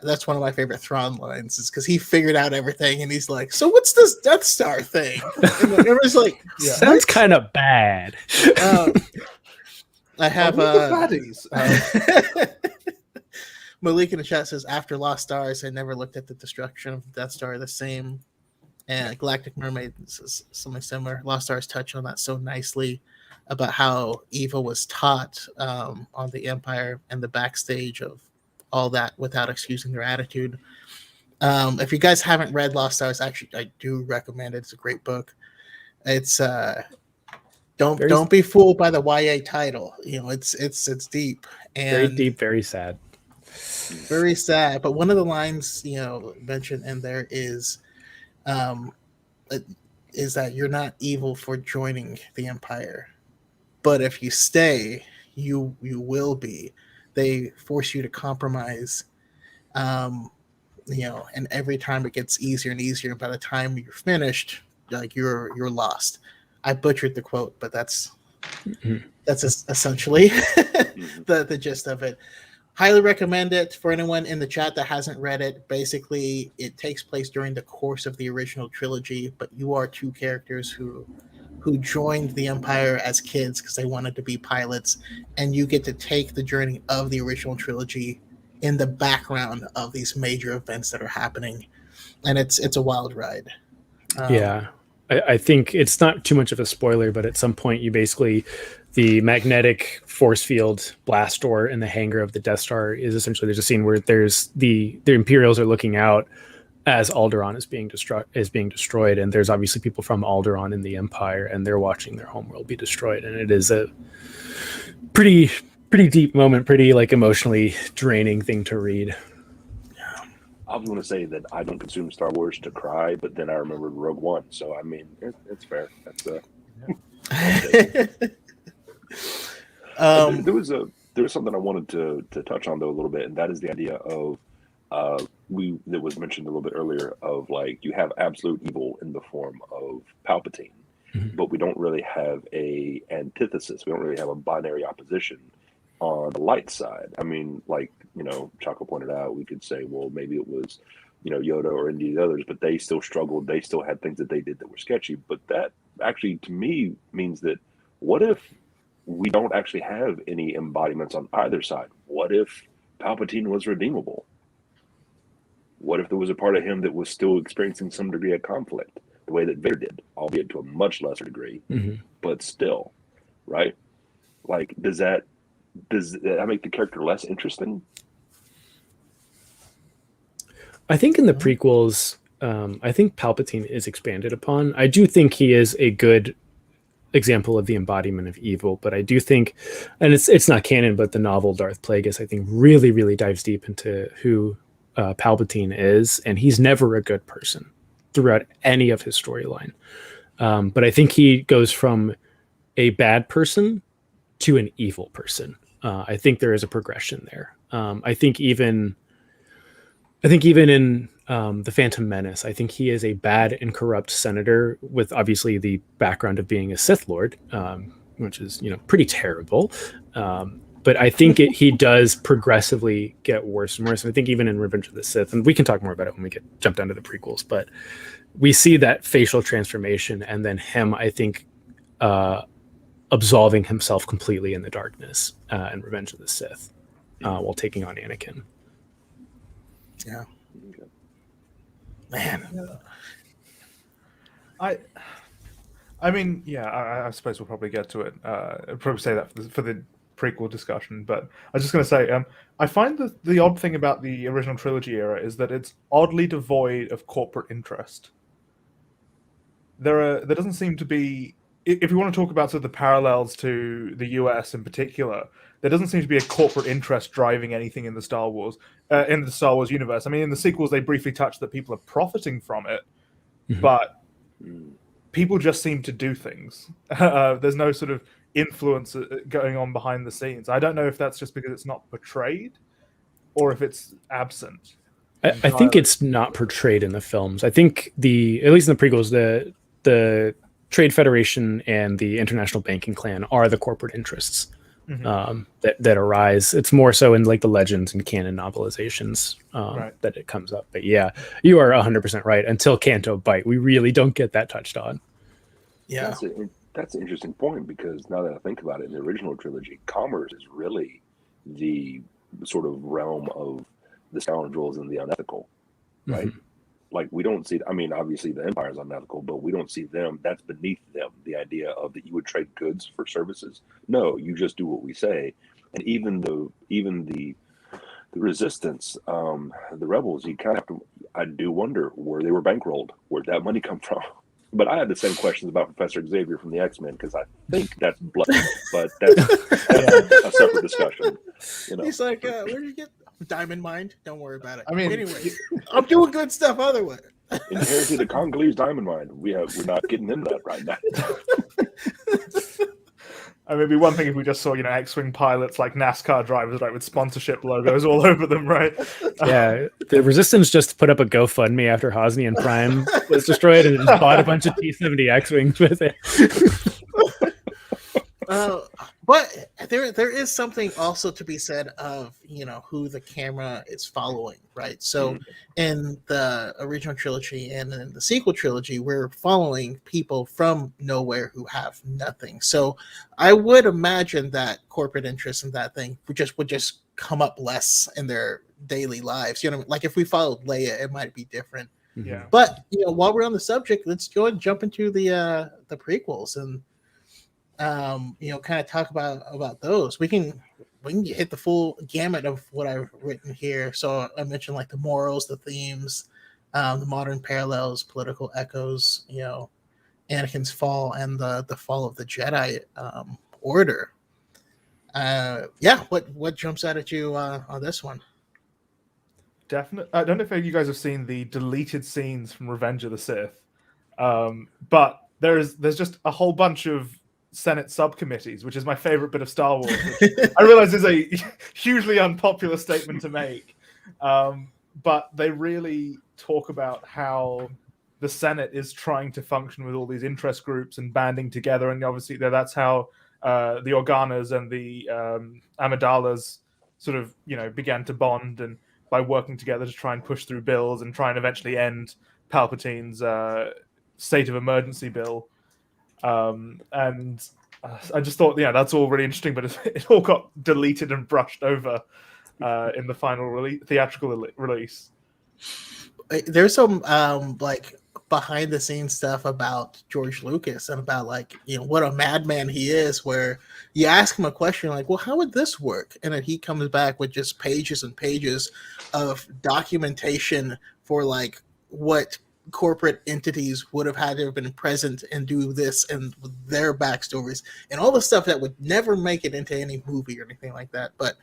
that's one of my favorite Thrawn lines is because he figured out everything and he's like, so what's this Death Star thing? And everyone's like, sounds kind of bad. I have baddies. Malik in the chat says, after Lost Stars, I never looked at the destruction of the Death Star the same. And Galactic Mermaid says something similar. Lost Stars touch on that so nicely about how evil was taught on the Empire and the backstage of all that without excusing their attitude. If you guys haven't read Lost Stars, actually, I do recommend it. It's a great book. It's don't be fooled by the YA title. It's deep and very deep, very sad. Very sad. But one of the lines mentioned in there is that you're not evil for joining the Empire, but if you stay, you will be. They force you to compromise, and every time it gets easier and easier. By the time you're finished, like you're lost. I butchered the quote, but that's essentially the gist of it. Highly recommend it for anyone in the chat that hasn't read it. Basically, it takes place during the course of the original trilogy, but you are two characters who joined the Empire as kids because they wanted to be pilots, and you get to take the journey of the original trilogy in the background of these major events that are happening, and it's a wild ride. Yeah. I think it's not too much of a spoiler, but at some point the magnetic force field blast door in the hangar of the Death Star is essentially, there's a scene where there's the Imperials are looking out as Alderaan is being destroyed, and there's obviously people from Alderaan in the Empire, and they're watching their homeworld be destroyed, and it is a pretty deep moment, pretty like emotionally draining thing to read. I was going to say that I don't consume Star Wars to cry, but then I remembered Rogue One, so I mean, it's fair. That's there was something I wanted to touch on though a little bit, and that is the idea of that was mentioned a little bit earlier of like you have absolute evil in the form of Palpatine, but we don't really have a antithesis. We don't really have a binary opposition on the light side. I mean, like Chaco pointed out, we could say, well, maybe it was Yoda or any of the others, but they still struggled. They still had things that they did that were sketchy. But that actually, to me, means that what if we don't actually have any embodiments on either side? What if Palpatine was redeemable? What if there was a part of him that was still experiencing some degree of conflict, the way that Vader did, albeit to a much lesser degree, but still, right? Like, does that make the character less interesting? I think in the prequels, I think Palpatine is expanded upon. I do think he is a good example of the embodiment of evil, but I do think, and it's not canon, but the novel Darth Plagueis, I think, really dives deep into who Palpatine is, and he's never a good person throughout any of his storyline. But I think he goes from a bad person to an evil person. I think there is a progression there. I think even in the Phantom Menace, I think he is a bad and corrupt senator with obviously the background of being a Sith Lord, which is pretty terrible. But I think he does progressively get worse and worse. And I think even in Revenge of the Sith, and we can talk more about it when we jump down to the prequels, but we see that facial transformation, and then him, I think, absolving himself completely in the darkness in Revenge of the Sith while taking on Anakin. Yeah. Man. I mean, yeah, I suppose we'll probably get to it. I'll probably say that for the prequel discussion, but I was just going to say, I find that the odd thing about the original trilogy era is that it's oddly devoid of corporate interest. There doesn't seem to be, if you want to talk about sort of the parallels to the US in particular, there doesn't seem to be a corporate interest driving anything in the Star Wars universe. I mean, in the sequels, they briefly touch that people are profiting from it, but people just seem to do things. There's no sort of influence going on behind the scenes. I don't know if that's just because it's not portrayed or if it's absent. I think it's not portrayed in the films. I think at least in the prequels, the Trade Federation and the International Banking Clan are the corporate interests that arise. It's more so in like the legends and canon novelizations that it comes up. But yeah, you are 100% right. Until Canto Bite, we really don't get that touched on. Yeah. That's an interesting point, because now that I think about it, in the original trilogy, commerce is really the sort of realm of the scoundrels and the unethical, right? Like, we don't see, I mean, obviously the Empire is unethical, but we don't see them. That's beneath them. The idea of that you would trade goods for services. No, you just do what we say. And even the resistance, the rebels, you kind of have to, I do wonder where they were bankrolled. Where'd that money come from? But I had the same questions about Professor Xavier from the X-Men, because I think that's blood, but that's a separate discussion. He's like, where did you get Diamond Mind? Don't worry about it. I mean, anyway, I'm doing good stuff otherwise. Inherited a Congolese diamond mine. We're not getting into that right now. I mean, it'd be one thing if we just saw, X-Wing pilots like NASCAR drivers, right, with sponsorship logos all over them, right? Yeah, the Resistance just put up a GoFundMe after Hosnian Prime was destroyed and just bought a bunch of T-70 X-Wings with it. But there is something also to be said of who the camera is following, right? So in the original trilogy and in the sequel trilogy, we're following people from nowhere who have nothing. So I would imagine that corporate interest in that thing would just come up less in their daily lives. Like if we followed Leia, it might be different. Yeah. But while we're on the subject, let's go and jump into the prequels and kind of talk about those. We can hit the full gamut of what I've written here. So I mentioned like the morals, the themes, the modern parallels, political echoes, Anakin's fall and the fall of the Jedi Order. What jumps out at you on this one? Definitely. I don't know if you guys have seen the deleted scenes from Revenge of the Sith, but there's just a whole bunch of Senate subcommittees, which is my favorite bit of Star Wars, which I realize is a hugely unpopular statement to make, but they really talk about how the Senate is trying to function with all these interest groups and banding together, and obviously that's how the Organas and the Amidala's sort of began to bond, and by working together to try and push through bills and try and eventually end Palpatine's state of emergency bill. And I just thought, that's all really interesting, but it all got deleted and brushed over in the final theatrical release. There's some behind the scenes stuff about George Lucas and about like, you know, what a madman he is, where you ask him a question like, well, how would this work? And then he comes back with just pages and pages of documentation for like what corporate entities would have had to have been present and do this and their backstories and all the stuff that would never make it into any movie or anything like that. But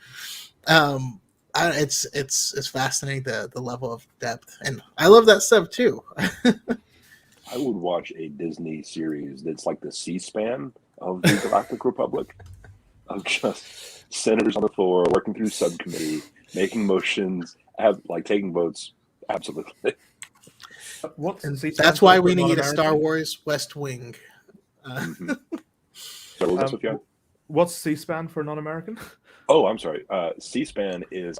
it's fascinating the level of depth, and I love that stuff too. I would watch a Disney series that's like the C-SPAN of the Galactic Republic, of just senators on the floor working through subcommittee, making motions, taking votes. Absolutely. And that's why we need a Star Wars West Wing. So what's C-SPAN for non-American? Oh, I'm sorry. C-SPAN is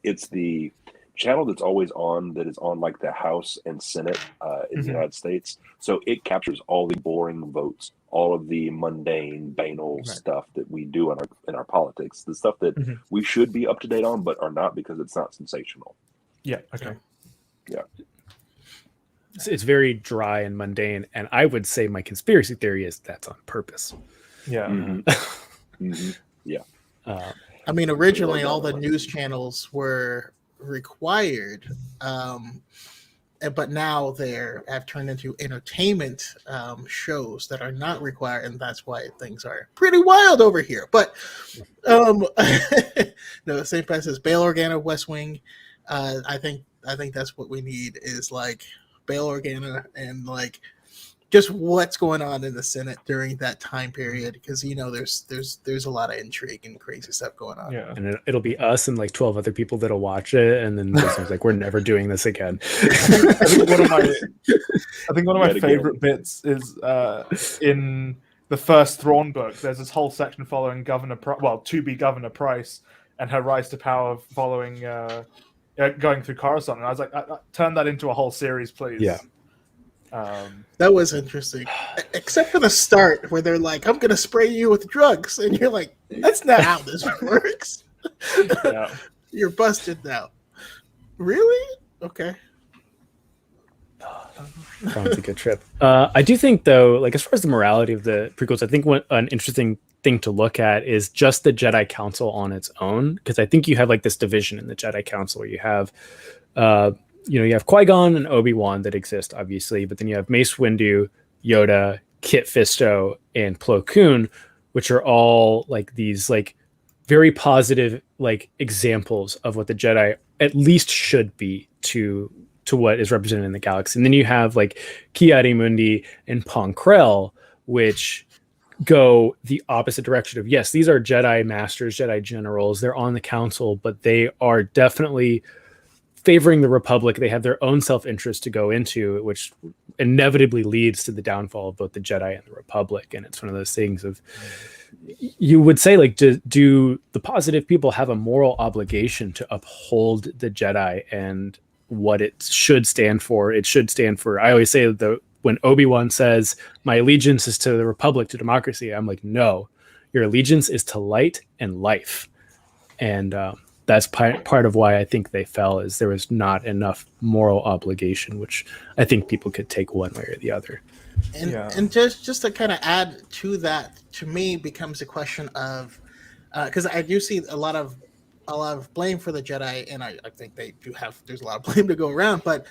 it's the channel that's always on, that is on like the House and Senate in the United States. So it captures all the boring votes, all of the mundane, banal stuff that we do in our politics, the stuff that we should be up to date on, but are not because it's not sensational. Yeah. Okay. Yeah. It's very dry and mundane, and I would say my conspiracy theory is that's on purpose. Yeah. Yeah. I mean, originally all the news channels were required, but now have turned into entertainment shows that are not required, and that's why things are pretty wild over here. But no, same price as Bail Organa, West Wing. I think that's what we need, is like Bail Organa and like just what's going on in the Senate during that time period, because you know there's a lot of intrigue and crazy stuff going on. Yeah, and it'll be us and like 12 other people that'll watch it, and then it's like, we're never doing this again. I think one of my favorite bits is in the first Thrawn book. There's this whole section following to be Governor Price and her rise to power following going through Coruscant, and I was like, turn that into a whole series, please. Yeah. That was interesting, except for the start where they're like, I'm gonna spray you with drugs, and you're like, that's not how this works. Yeah. You're busted now. Really? Okay. Sounds a good trip. I do think, though, like as far as the morality of the prequels, I think an interesting thing to look at is just the Jedi Council on its own, because I think you have like this division in the Jedi Council where you have you have Qui-Gon and Obi-Wan that exist, obviously, but then you have Mace Windu, Yoda, Kit Fisto, and Plo Koon, which are all like these like very positive like examples of what the Jedi at least should be to what is represented in the galaxy. And then you have like Ki-Adi-Mundi and Pong Krell, which go the opposite direction of, yes, these are Jedi masters, Jedi generals, they're on the council, but they are definitely favoring the Republic. They have their own self-interest to go into, which inevitably leads to the downfall of both the Jedi and the Republic. And it's one of those things of, you would say, like, do the positive people have a moral obligation to uphold the Jedi and what it should stand for? It should stand for, I always say, when Obi-Wan says, my allegiance is to the Republic, to democracy, I'm like, no, your allegiance is to light and life. And that's part of why I think they fell, is there was not enough moral obligation, which I think people could take one way or the other. And just to kind of add to that, to me becomes a question of, because I do see a lot of blame for the Jedi, and I think they do have, there's a lot of blame to go around, but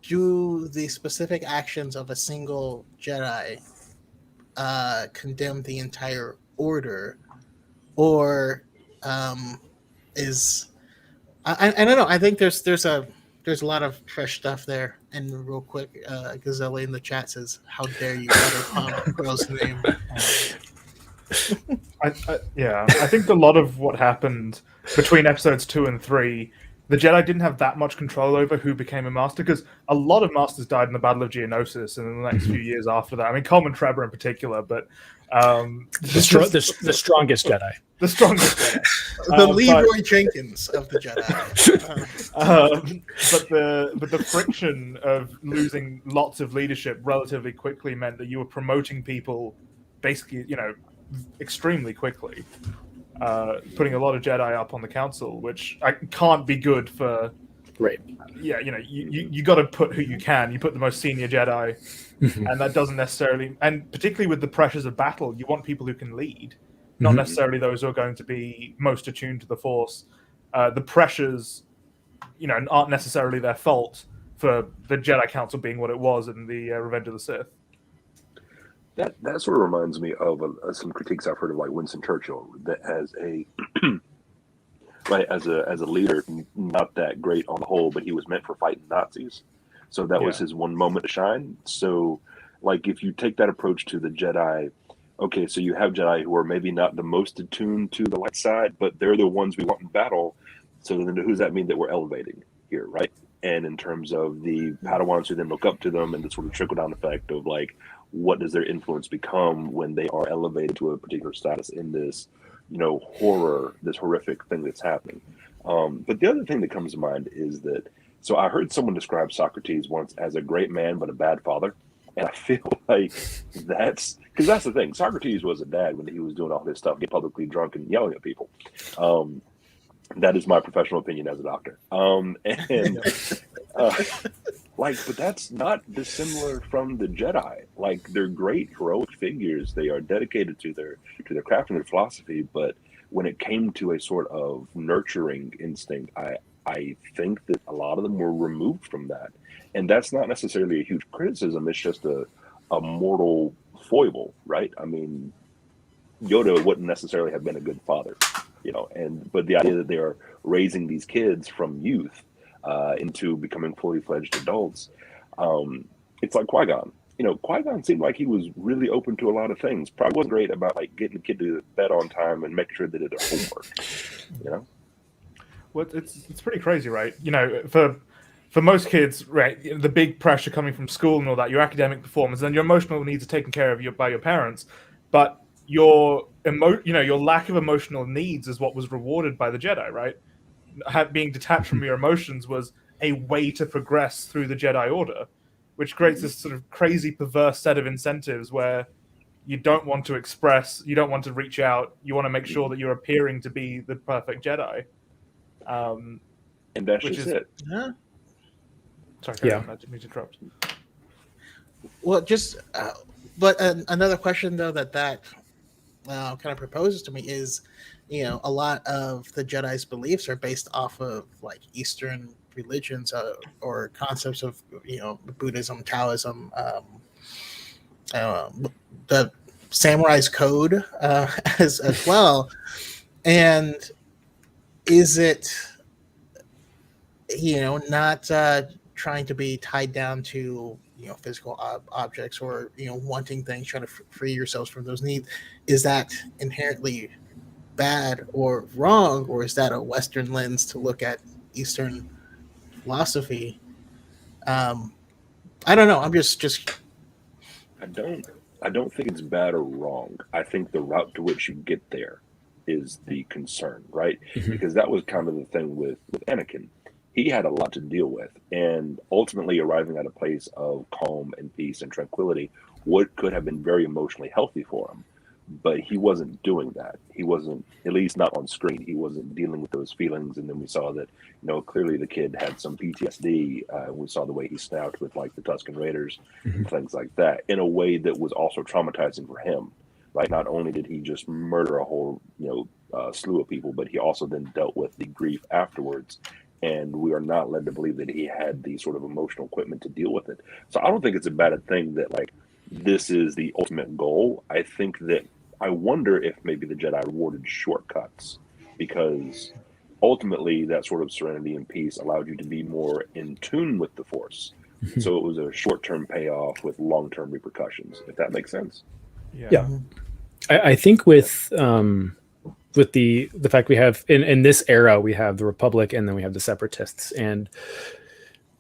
do the specific actions of a single Jedi condemn the entire order, or is I don't know. I think there's a lot of fresh stuff there. And real quick, Gazelle in the chat says, "How dare you utter Pong Krell's name?" I think a lot of what happened between episodes 2 and 3, the Jedi didn't have that much control over who became a master, because a lot of masters died in the Battle of Geonosis and in the next few years after that. I mean, Coleman Trebor in particular, but the strongest Jedi. The strongest Jedi. The Leroy Jenkins of the Jedi. But the friction of losing lots of leadership relatively quickly meant that you were promoting people basically, extremely quickly. Putting a lot of Jedi up on the council, which can't be good for Right. Yeah, you got to put who you can. You put the most senior Jedi, and that doesn't necessarily, and particularly with the pressures of battle, you want people who can lead, not necessarily those who are going to be most attuned to the Force. The pressures, aren't necessarily their fault for the Jedi Council being what it was in the Revenge of the Sith. That sort of reminds me of some critiques I've heard of like Winston Churchill, that as a right as a leader, not that great on the whole, but he was meant for fighting Nazis, so that was his one moment to shine. So, like, if you take that approach to the Jedi, okay, so you have Jedi who are maybe not the most attuned to the light side, but they're the ones we want in battle. So then, who does that mean that we're elevating here, right? And in terms of the Padawans who then look up to them, and the sort of trickle down effect of like, what does their influence become when they are elevated to a particular status in this, horror, this horrific thing that's happening. But the other thing that comes to mind is that, so I heard someone describe Socrates once as a great man, but a bad father. And I feel like that's the thing. Socrates was a dad when he was doing all this stuff, getting publicly drunk and yelling at people. That is my professional opinion as a doctor. But that's not dissimilar from the Jedi. Like, they're great heroic figures. They are dedicated to their craft and their philosophy. But when it came to a sort of nurturing instinct, I think that a lot of them were removed from that. And that's not necessarily a huge criticism. It's just a mortal foible, right? I mean, Yoda wouldn't necessarily have been a good father, but the idea that they are raising these kids from youth into becoming fully fledged adults, it's like Qui-Gon. Qui-Gon seemed like he was really open to a lot of things. Probably wasn't great about like getting the kid to bed on time and making sure they did their homework. Well, it's pretty crazy, right? For most kids, right, the big pressure coming from school and all that, your academic performance, and your emotional needs are taken care of by your parents, but your lack of emotional needs is what was rewarded by the Jedi, right? Being detached from your emotions was a way to progress through the Jedi Order, which creates this sort of crazy, perverse set of incentives where you don't want to express, you don't want to reach out, you want to make sure that you're appearing to be the perfect Jedi. And that's just it. Yeah. Sorry, I didn't mean to interrupt. Well, but another question though that kind of proposes to me is, a lot of the Jedi's beliefs are based off of like Eastern religions or concepts of Buddhism, Taoism, the Samurai's code as well. And is it not trying to be tied down to physical objects or wanting things, trying to free yourselves from those needs? Is that inherently bad or wrong, or is that a Western lens to look at Eastern philosophy? I don't know. I'm just I don't think it's bad or wrong. I think the route to which you get there is the concern, right? Because that was kind of the thing with Anakin. He had a lot to deal with, and ultimately arriving at a place of calm and peace and tranquility, what could have been very emotionally healthy for him. But he wasn't doing that. He wasn't, at least not on screen. He wasn't dealing with those feelings. And then we saw that, clearly the kid had some PTSD. We saw the way he snapped with like the Tusken Raiders and things like that in a way that was also traumatizing for him. Right? Not only did he just murder a whole, slew of people, but he also then dealt with the grief afterwards. And we are not led to believe that he had the sort of emotional equipment to deal with it. So I don't think it's a bad thing that like this is the ultimate goal. I wonder if maybe the Jedi rewarded shortcuts, because ultimately that sort of serenity and peace allowed you to be more in tune with the Force. So it was a short-term payoff with long-term repercussions, if that makes sense. Yeah. I think with the fact we have in this era, we have the Republic and then we have the Separatists, and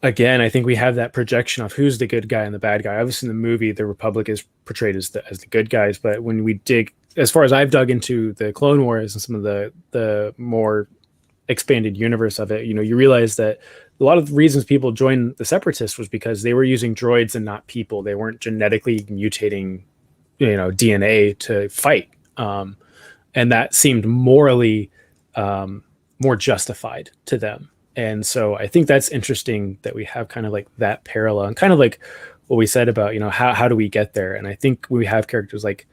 again, I think we have that projection of who's the good guy and the bad guy. Obviously, in the movie, the Republic is portrayed as the good guys, but when we dig, as far as I've dug into the Clone Wars and some of the more expanded universe of it, you realize that a lot of the reasons people joined the Separatists was because they were using droids and not people. They weren't genetically mutating, DNA to fight, and that seemed morally more justified to them. And so I think that's interesting that we have kind of like that parallel, and kind of like what we said about, how do we get there? And I think we have characters like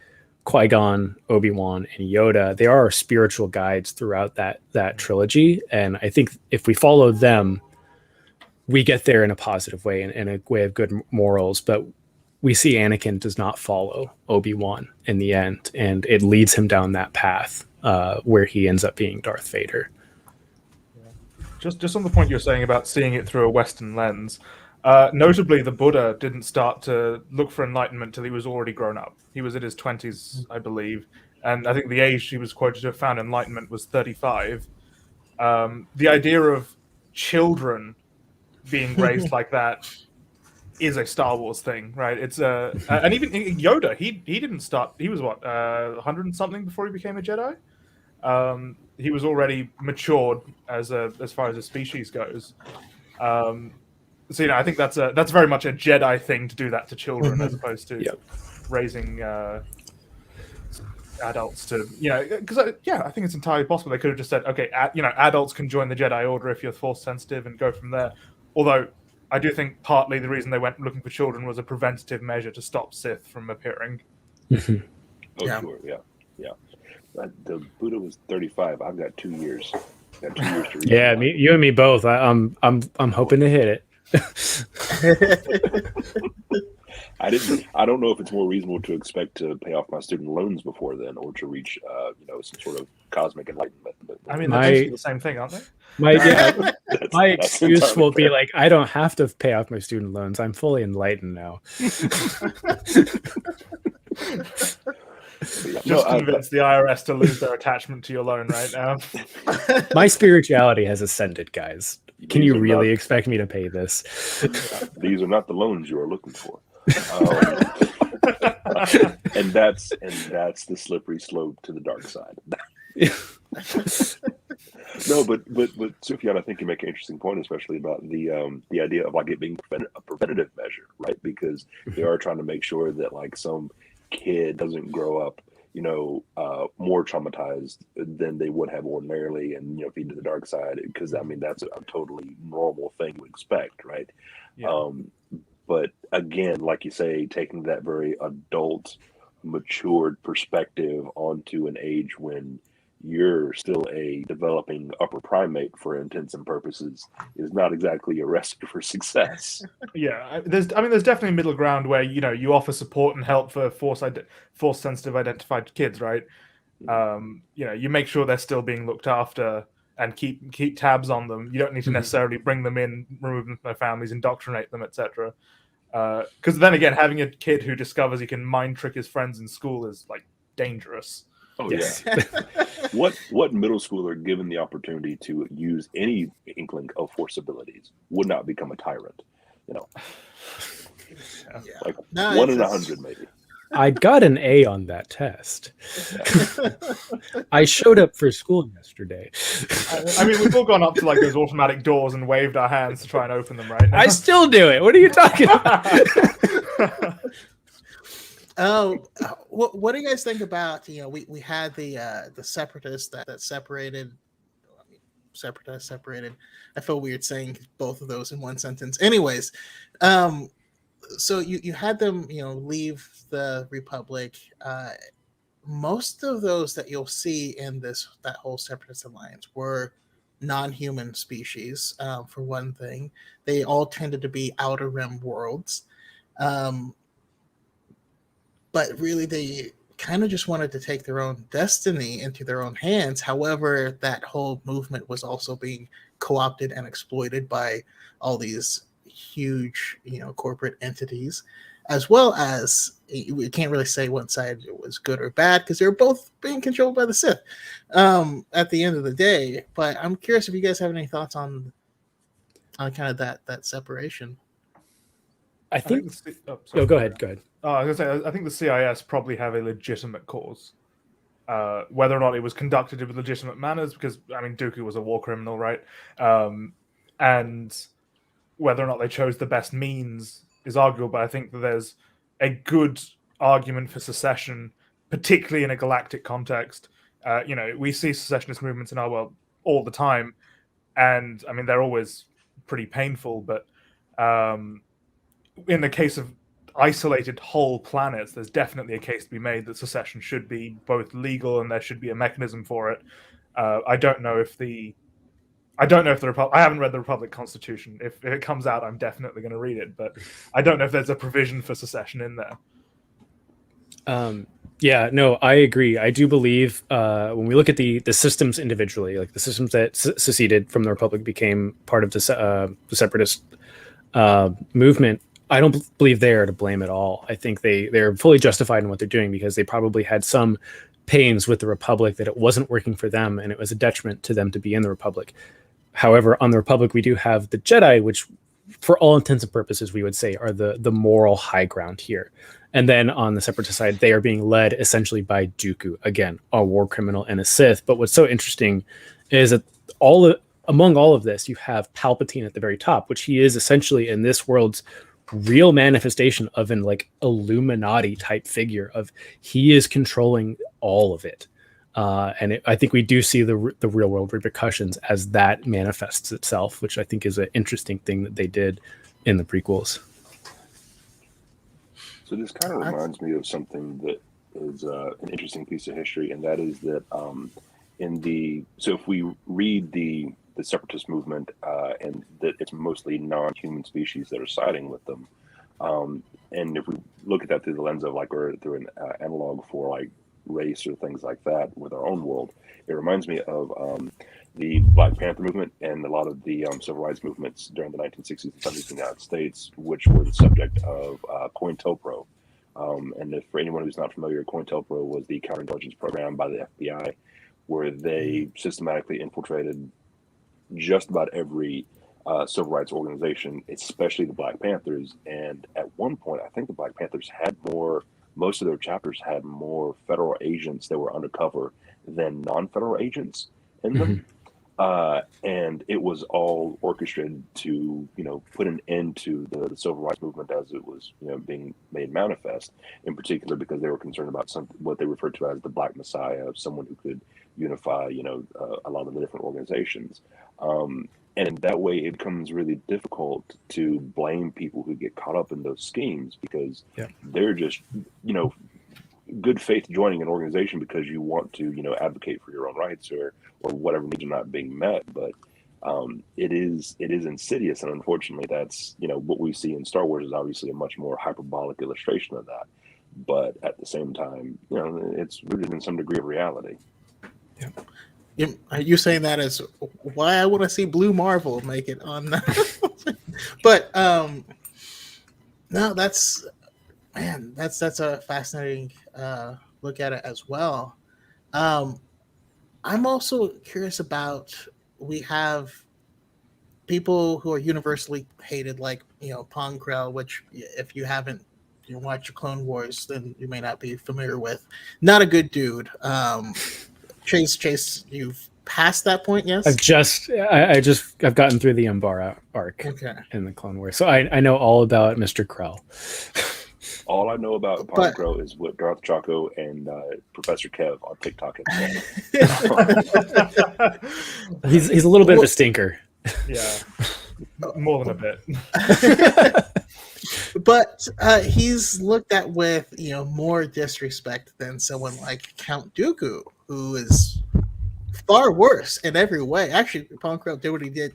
Qui-Gon, Obi-Wan, and Yoda. They are our spiritual guides throughout that trilogy. And I think if we follow them, we get there in a positive way and in a way of good morals. But we see Anakin does not follow Obi-Wan in the end, and it leads him down that path where he ends up being Darth Vader. Just on the point you're saying about seeing it through a Western lens, notably the Buddha didn't start to look for enlightenment till he was already grown up. He was in his 20s, I believe, and I think the age he was quoted to have found enlightenment was 35. The idea of children being raised like that is a Star Wars thing, right? It's and even Yoda, he didn't start. He was what 100 and something before he became a Jedi. He was already matured as far as a species goes. So I think that's very much a Jedi thing to do that to children, as opposed to raising adults to because I think it's entirely possible they could have just said, okay, adults can join the Jedi Order if you're force sensitive and go from there. Although I do think partly the reason they went looking for children was a preventative measure to stop Sith from appearing. Sure, yeah. The Buddha was 35. I've got 2 years. Got 2 years to read. Yeah, you and me both. I'm hoping to hit it. I don't know if it's more reasonable to expect to pay off my student loans before then, or to reach some sort of cosmic enlightenment. I mean, they're basically the same thing, aren't they? My excuse will be like, I don't have to pay off my student loans. I'm fully enlightened now. Just convince the IRS to lose their attachment to your loan right now. My spirituality has ascended, guys. Can you really expect me to pay this? These are not the loans you are looking for. And that's the slippery slope to the dark side. No, but Sufyan, I think you make an interesting point, especially about the idea of like it being a preventative measure, right? Because they are trying to make sure that like some kid doesn't grow up, more traumatized than they would have ordinarily, and feed to the dark side. Because I mean that's a totally normal thing to expect, right? Yeah. But again, like you say, taking that very adult, matured perspective onto an age when you're still a developing upper primate for intents and purposes is not exactly a recipe for success. Yeah, there's definitely a middle ground where you offer support and help for force sensitive identified kids, right? You make sure they're still being looked after and keep tabs on them. You don't need to necessarily bring them in, remove them from their families, indoctrinate them, etc. Because then again, having a kid who discovers he can mind trick his friends in school is like dangerous. Oh yes. Yeah. What middle schooler, given the opportunity to use any inkling of force abilities, would not become a tyrant? Like 1 in 100 maybe. I got an A on that test. I showed up for school yesterday. I mean, we've all gone up to like those automatic doors and waved our hands to try and open them, right? I still do it. What are you talking about? What do you guys think about? We had the separatists that separated. Separatists separated. I feel weird saying both of those in one sentence. Anyways, so you had them, leave the Republic. Most of those that you'll see in that whole separatist alliance were non-human species. For one thing, they all tended to be Outer Rim worlds. But really, they kind of just wanted to take their own destiny into their own hands. However, that whole movement was also being co-opted and exploited by all these huge, corporate entities, as well as we can't really say one side was good or bad because they're both being controlled by the Sith at the end of the day. But I'm curious if you guys have any thoughts on kind of that separation. I think. Go ahead. I was going to say, I think the CIS probably have a legitimate cause. Whether or not it was conducted with legitimate manners, because, I mean, Dooku was a war criminal, right? And whether or not they chose the best means is arguable, but I think that there's a good argument for secession, particularly in a galactic context. We see secessionist movements in our world all the time. and I mean they're always pretty painful, but in the case of isolated whole planets, there's definitely a case to be made that secession should be both legal and there should be a mechanism for it. I don't know if the Republic. I haven't read the Republic Constitution. If it comes out, I'm definitely going to read it. But I don't know if there's a provision for secession in there. Yeah, no, I agree. I do believe when we look at the systems individually, like the systems that seceded from the Republic became part of the separatist movement, I don't believe they are to blame at all. I think they're fully justified in what they're doing because they probably had some pains with the Republic that it wasn't working for them and it was a detriment to them to be in the Republic. However, on the Republic, we do have the Jedi, which for all intents and purposes, we would say are the moral high ground here. And then on the separatist side, they are being led essentially by Dooku, again, a war criminal and a Sith. But what's so interesting is that among all of this, you have Palpatine at the very top, which he is essentially in this world's real manifestation of an like Illuminati type figure of he is controlling all of it. I think we do see the real world repercussions as that manifests itself, which I think is an interesting thing that they did in the prequels. So this kind of reminds me of something that is an interesting piece of history, and that is that so if we read the separatist movement and that it's mostly non-human species that are siding with them, and if we look at that through the lens of like or through an analog for like race or things like that with our own world, it reminds me of the Black Panther movement and a lot of the civil rights movements during the 1960s and 70s in the United States, which were the subject of COINTELPRO. And if for anyone who's not familiar, COINTELPRO was the counterintelligence program by the FBI, where they systematically infiltrated just about every civil rights organization, especially the Black Panthers. And at one point, I think the Black Panthers had most of their chapters had more federal agents that were undercover than non-federal agents in them. And it was all orchestrated to, put an end to the civil rights movement as it was, being made manifest, in particular because they were concerned about what they referred to as the Black Messiah, someone who could unify, a lot of the different organizations. And in that way, it becomes really difficult to blame people who get caught up in those schemes because they're just, good faith joining an organization because you want to, advocate for your own rights or whatever needs are not being met. But it is insidious, and unfortunately, that's what we see in Star Wars is obviously a much more hyperbolic illustration of that. But at the same time, it's rooted in some degree of reality. Yeah. Are you saying that is why I want to see Blue Marvel make it on? But no, that's a fascinating look at it as well. I'm also curious about, we have people who are universally hated, like Pong Krell, which if you haven't watched Clone Wars, then you may not be familiar with. Not a good dude. Chase, you've passed that point, yes? I've gotten through the Umbara arc in the Clone Wars, so I know all about Mr. Krell. All I know about Pong Krell is what Darth Chaco and Professor Kev on TikTok have said. He's a little bit of a stinker. Yeah, more than a bit. But he's looked at with more disrespect than someone like Count Dooku, who is far worse in every way. Actually, Pong Krell did what he did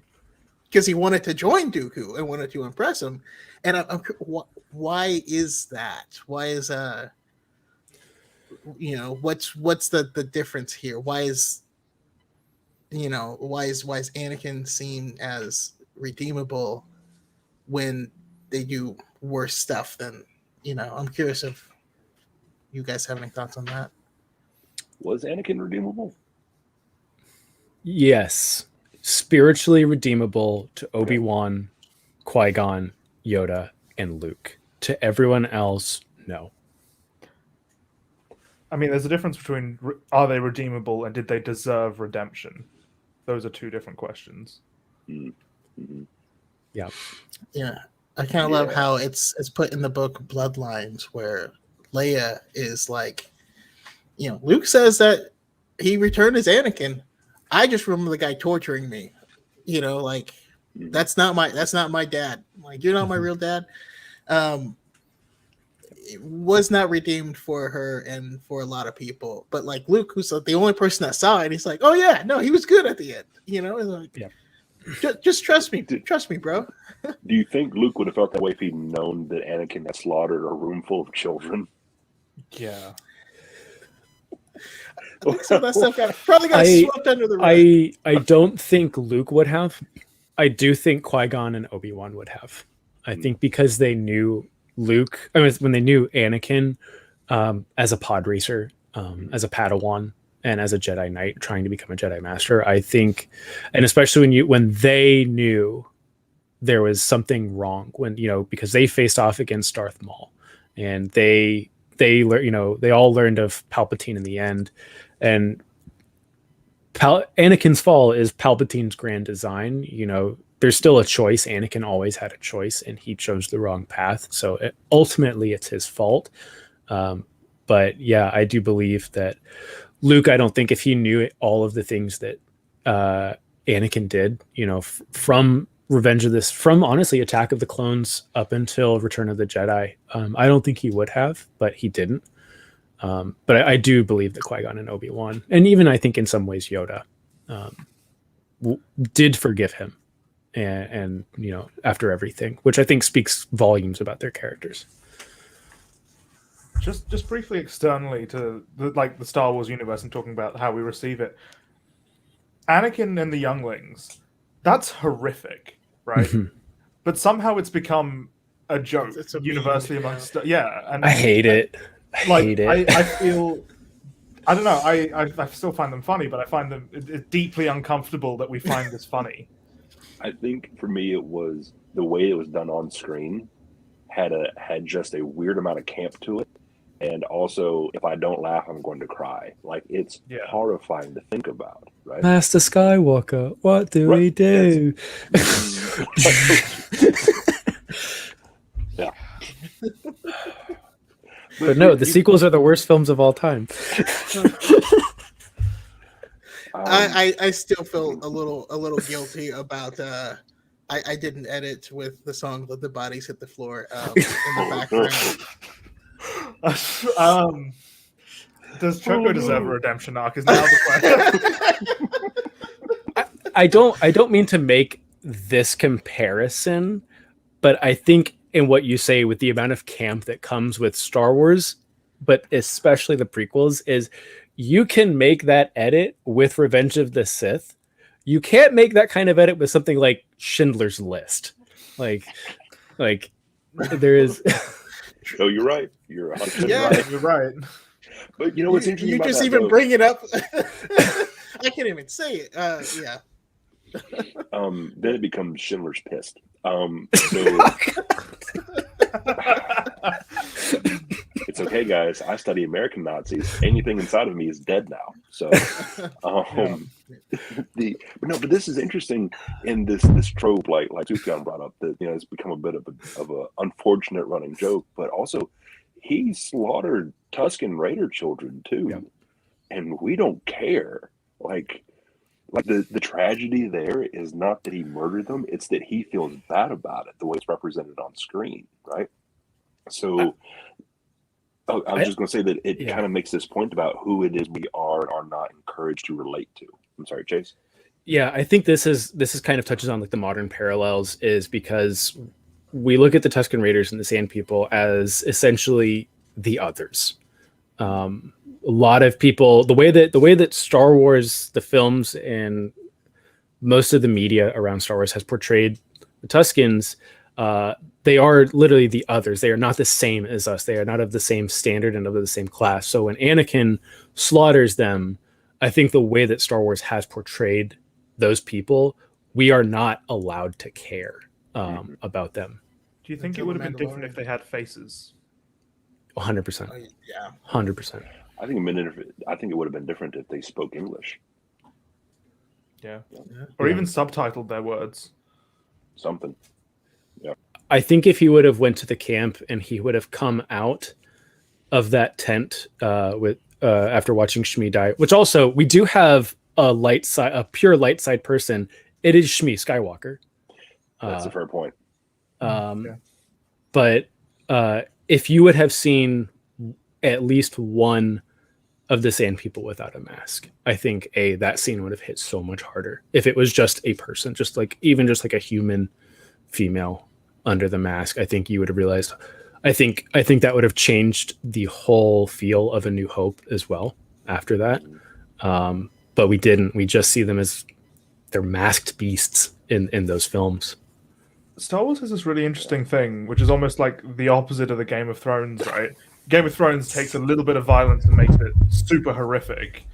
because he wanted to join Dooku and wanted to impress him. And why is that? Why is what's the difference here? Why is Anakin seen as redeemable when they do worse stuff than I'm curious if you guys have any thoughts on that. Was Anakin redeemable? Yes. Spiritually redeemable to Obi-Wan, Qui-Gon, Yoda, and Luke. To everyone else, no. I mean, there's a difference between are they redeemable and did they deserve redemption? Those are two different questions. Mm-hmm. Yeah. Yeah. I kind of love how it's put in the book Bloodlines, where Leia is like, Luke says that he returned as Anakin. I just remember the guy torturing me. like that's not my dad. Like, you're not my real dad. It was not redeemed for her and for a lot of people. But like Luke, who's like the only person that saw it, he's like, oh yeah, no, he was good at the end. And like, just trust me, bro. Do you think Luke would have felt that way if he'd known that Anakin had slaughtered a room full of children? Yeah. I think some of that stuff probably got swept under the rug. I don't think Luke would have. I do think Qui-Gon and Obi-Wan would have. I think because they knew Luke, when they knew Anakin as a pod racer, as a Padawan, and as a Jedi Knight trying to become a Jedi Master, I think, and especially when they knew there was something wrong, because they faced off against Darth Maul, and they all learned of Palpatine in the end, and Anakin's fall is Palpatine's grand design. There's still a choice. Anakin always had a choice, and he chose the wrong path. So ultimately, it's his fault. But yeah, I do believe that Luke, I don't think if he knew all of the things that Anakin did, from from honestly Attack of the Clones up until Return of the Jedi, I don't think he would have, but he didn't. But I do believe that Qui-Gon and Obi-Wan, and even I think in some ways Yoda, did forgive him, and after everything, which I think speaks volumes about their characters. Just briefly externally to the Star Wars universe and talking about how we receive it. Anakin and the younglings, that's horrific, right? But somehow it's become a joke universally amongst and I hate it. I feel, I don't know, I still find them funny, but I find them deeply uncomfortable that we find this funny. I think for me it was the way it was done on screen had just a weird amount of camp to it, and also if I don't laugh I'm going to cry. Like, it's horrifying to think about, right? Master Skywalker, what do we do? Yeah. But no, the sequels are the worst films of all time. I still feel a little guilty about I didn't edit with the song "Let the Bodies Hit the Floor" in the background. Does Choco deserve a redemption arc? Is now the question. I don't mean to make this comparison, but I think in what you say with the amount of camp that comes with Star Wars, but especially the prequels, is you can make that edit with Revenge of the Sith. You can't make that kind of edit with something like Schindler's List. Like there is. Oh, you're right. You're 100% right. You're right. But what's interesting you about just that, even though, bring it up. I can't even say it. Yeah. Then it becomes Schindler's Pissed. It's okay, guys. I study American Nazis. Anything inside of me is dead now. So, but this is interesting in this trope, like Sufyan brought up, that it's become a bit of a unfortunate running joke. But also, he slaughtered Tusken Raider children too, and we don't care. Like the tragedy there is not that he murdered them; it's that he feels bad about it, the way it's represented on screen, right? So, I was just going to say that it kind of makes this point about who it is we are and are not encouraged to relate to. I'm sorry, Chase. Yeah, I think this is kind of touches on like the modern parallels, is because we look at the Tusken Raiders and the Sand People as essentially the others. A lot of people, the way that Star Wars, the films, and most of the media around Star Wars has portrayed the Tuskens, they are literally the others. They are not the same as us. They are not of the same standard and of the same class. So when Anakin slaughters them, I think the way that Star Wars has portrayed those people, we are not allowed to care about them. Do you think it would have been different if they had faces? 100%. Yeah. 100%. I think it would have been different if they spoke English. Yeah. Or even subtitled their words. Something. Yeah. I think if he would have went to the camp and he would have come out of that tent with after watching Shmi die, which also we do have a pure light side person it is Shmi Skywalker. That's a fair point. But if you would have seen at least one of the Sand People without a mask, I think that scene would have hit so much harder. If it was just a person, just like a human female under the mask, I think you would have realized. I think that would have changed the whole feel of A New Hope as well after that. But we didn't. We just see them as they're masked beasts in those films. Star Wars has this really interesting thing, which is almost like the opposite of the Game of Thrones, right? Game of Thrones takes a little bit of violence and makes it super horrific.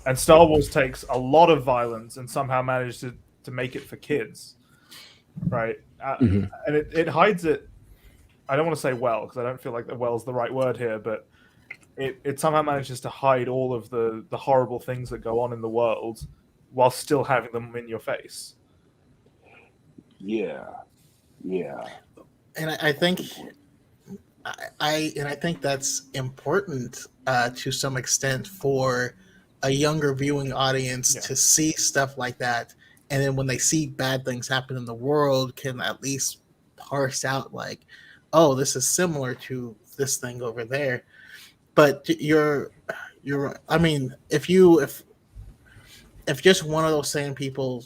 And Star Wars takes a lot of violence and somehow manages to make it for kids, right? And it hides it. I don't want to say well, because I don't feel like the well is the right word here, but it somehow manages to hide all of the horrible things that go on in the world while still having them in your face. Yeah. And I think I think that's important to some extent for a younger viewing audience to see stuff like that, and then when they see bad things happen in the world, can at least parse out like, oh, this is similar to this thing over there. But you're I mean, if just one of those same people,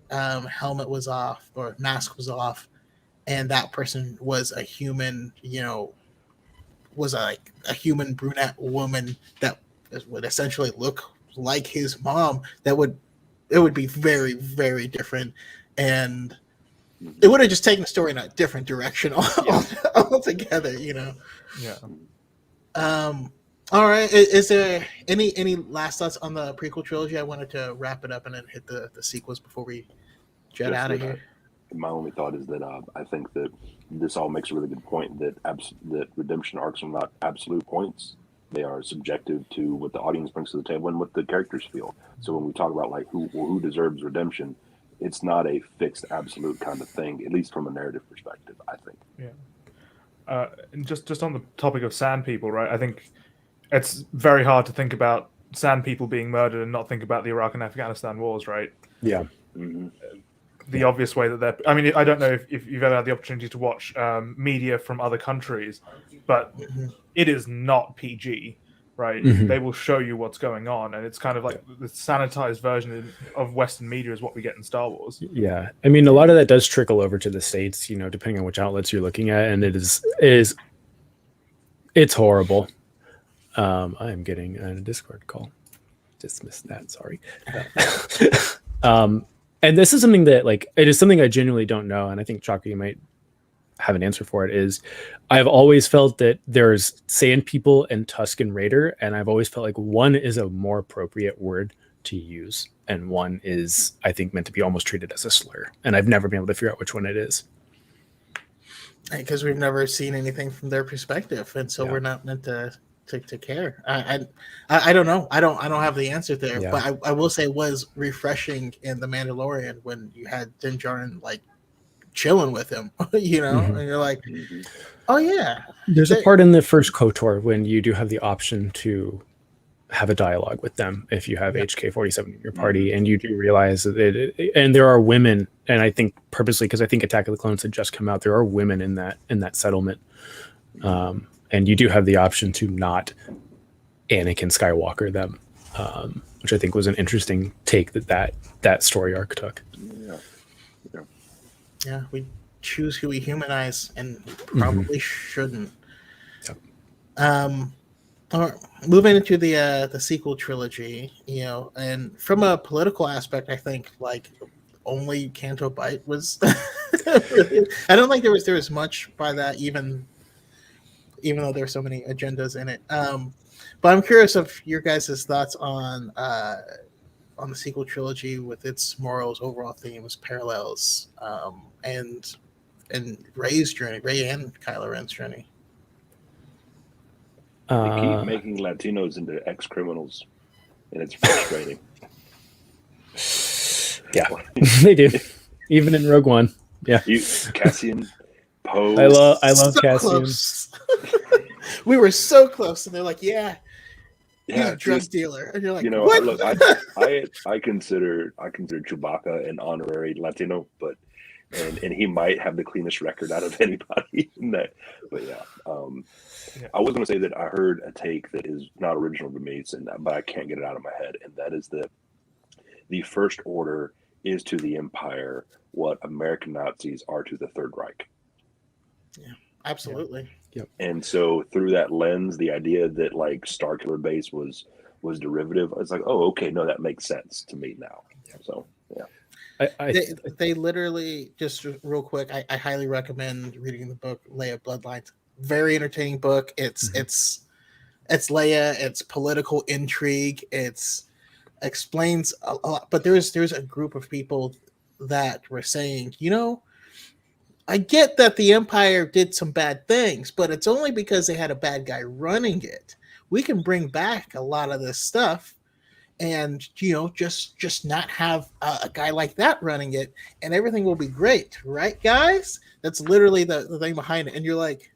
helmet was off or mask was off, and that person was a human, was a human brunette woman that would essentially look like his mom, it would be very, very different, and it would have just taken the story in a different direction altogether, Yeah. All right. Is there any last thoughts on the prequel trilogy? I wanted to wrap it up and then hit the sequels before we jet out of here. My only thought is that I think that this all makes a really good point that redemption arcs are not absolute points. They are subjective to what the audience brings to the table and what the characters feel. So when we talk about like who deserves redemption, it's not a fixed absolute kind of thing, at least from a narrative perspective, I think. Yeah. And just on the topic of Sand People, right? I think it's very hard to think about Sand People being murdered and not think about the Iraq and Afghanistan wars, right? Yeah. The obvious way that I mean, I don't know if you've ever had the opportunity to watch media from other countries, but it is not PG, right? They will show you what's going on, and it's kind of like the sanitized version of Western media is what we get in Star Wars. Yeah. I mean, a lot of that does trickle over to the States, depending on which outlets you're looking at, and it's horrible. I am getting a Discord call. Dismiss that, sorry. And this is something that, it is something I genuinely don't know, and I think Chaka, you might have an answer for it, is I've always felt that there's Sand People and Tusken Raider, and I've always felt like one is a more appropriate word to use, and one is, I think, meant to be almost treated as a slur, and I've never been able to figure out which one it is. Because we've never seen anything from their perspective, and so we're not meant to care. I don't know. I don't have the answer there, but I will say it was refreshing in The Mandalorian when you had Din Djarin chilling with him, and you're like, oh yeah. There's a part in the first KOTOR when you do have the option to have a dialogue with them if you have HK-47 in your party, and you do realize that and there are women, and I think purposely because I think Attack of the Clones had just come out, there are women in that settlement. And you do have the option to not Anakin Skywalker them, which I think was an interesting take that story arc took. Yeah, we choose who we humanize, and probably shouldn't. Moving into the sequel trilogy, and from a political aspect, I think only Canto Bight was. Really, I don't think there was much by that, even though there are so many agendas in it. But I'm curious of your guys' thoughts on the sequel trilogy with its morals, overall themes, parallels, and Rey's journey, Rey and Kylo Ren's journey. They keep making Latinos into ex-criminals, and it's frustrating. Yeah, they do. Even in Rogue One. Yeah. Cassian, Poe. I love so Cassian. Close. We were so close, and they're like, yeah, He's a drug dealer, and you're like, what? look, I consider Chewbacca an honorary Latino, but he might have the cleanest record out of anybody in that. But yeah, I was going to say that I heard a take that is not original to me, but I can't get it out of my head, and that is that the First Order is to the Empire what American Nazis are to the Third Reich. Yeah, absolutely. Yep. And so through that lens, the idea that like Starkiller Base was derivative, it's like, oh, okay, no, that makes sense to me now. So yeah. They literally, just real quick, I highly recommend reading the book Leia Bloodlines. Very entertaining book. It's Leia, it's political intrigue, it's explains a lot, but there's a group of people that were saying, I get that the Empire did some bad things, but it's only because they had a bad guy running it. We can bring back a lot of this stuff and, just not have a guy like that running it, and everything will be great. Right, guys? That's literally the thing behind it. And you're like,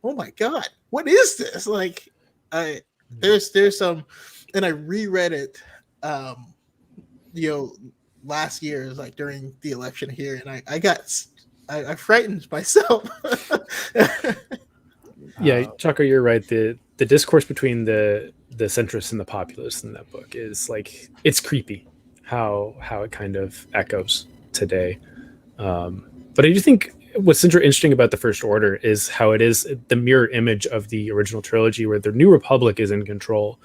oh my God, what is this? Like, there's some, and I reread it, last year, like during the election here, and I frightened myself. Yeah, Chucker, you're right. The discourse between the centrists and the populists in that book is like, it's creepy how it kind of echoes today. But I do think what's interesting about the First Order is how it is the mirror image of the original trilogy, where the New Republic is in control,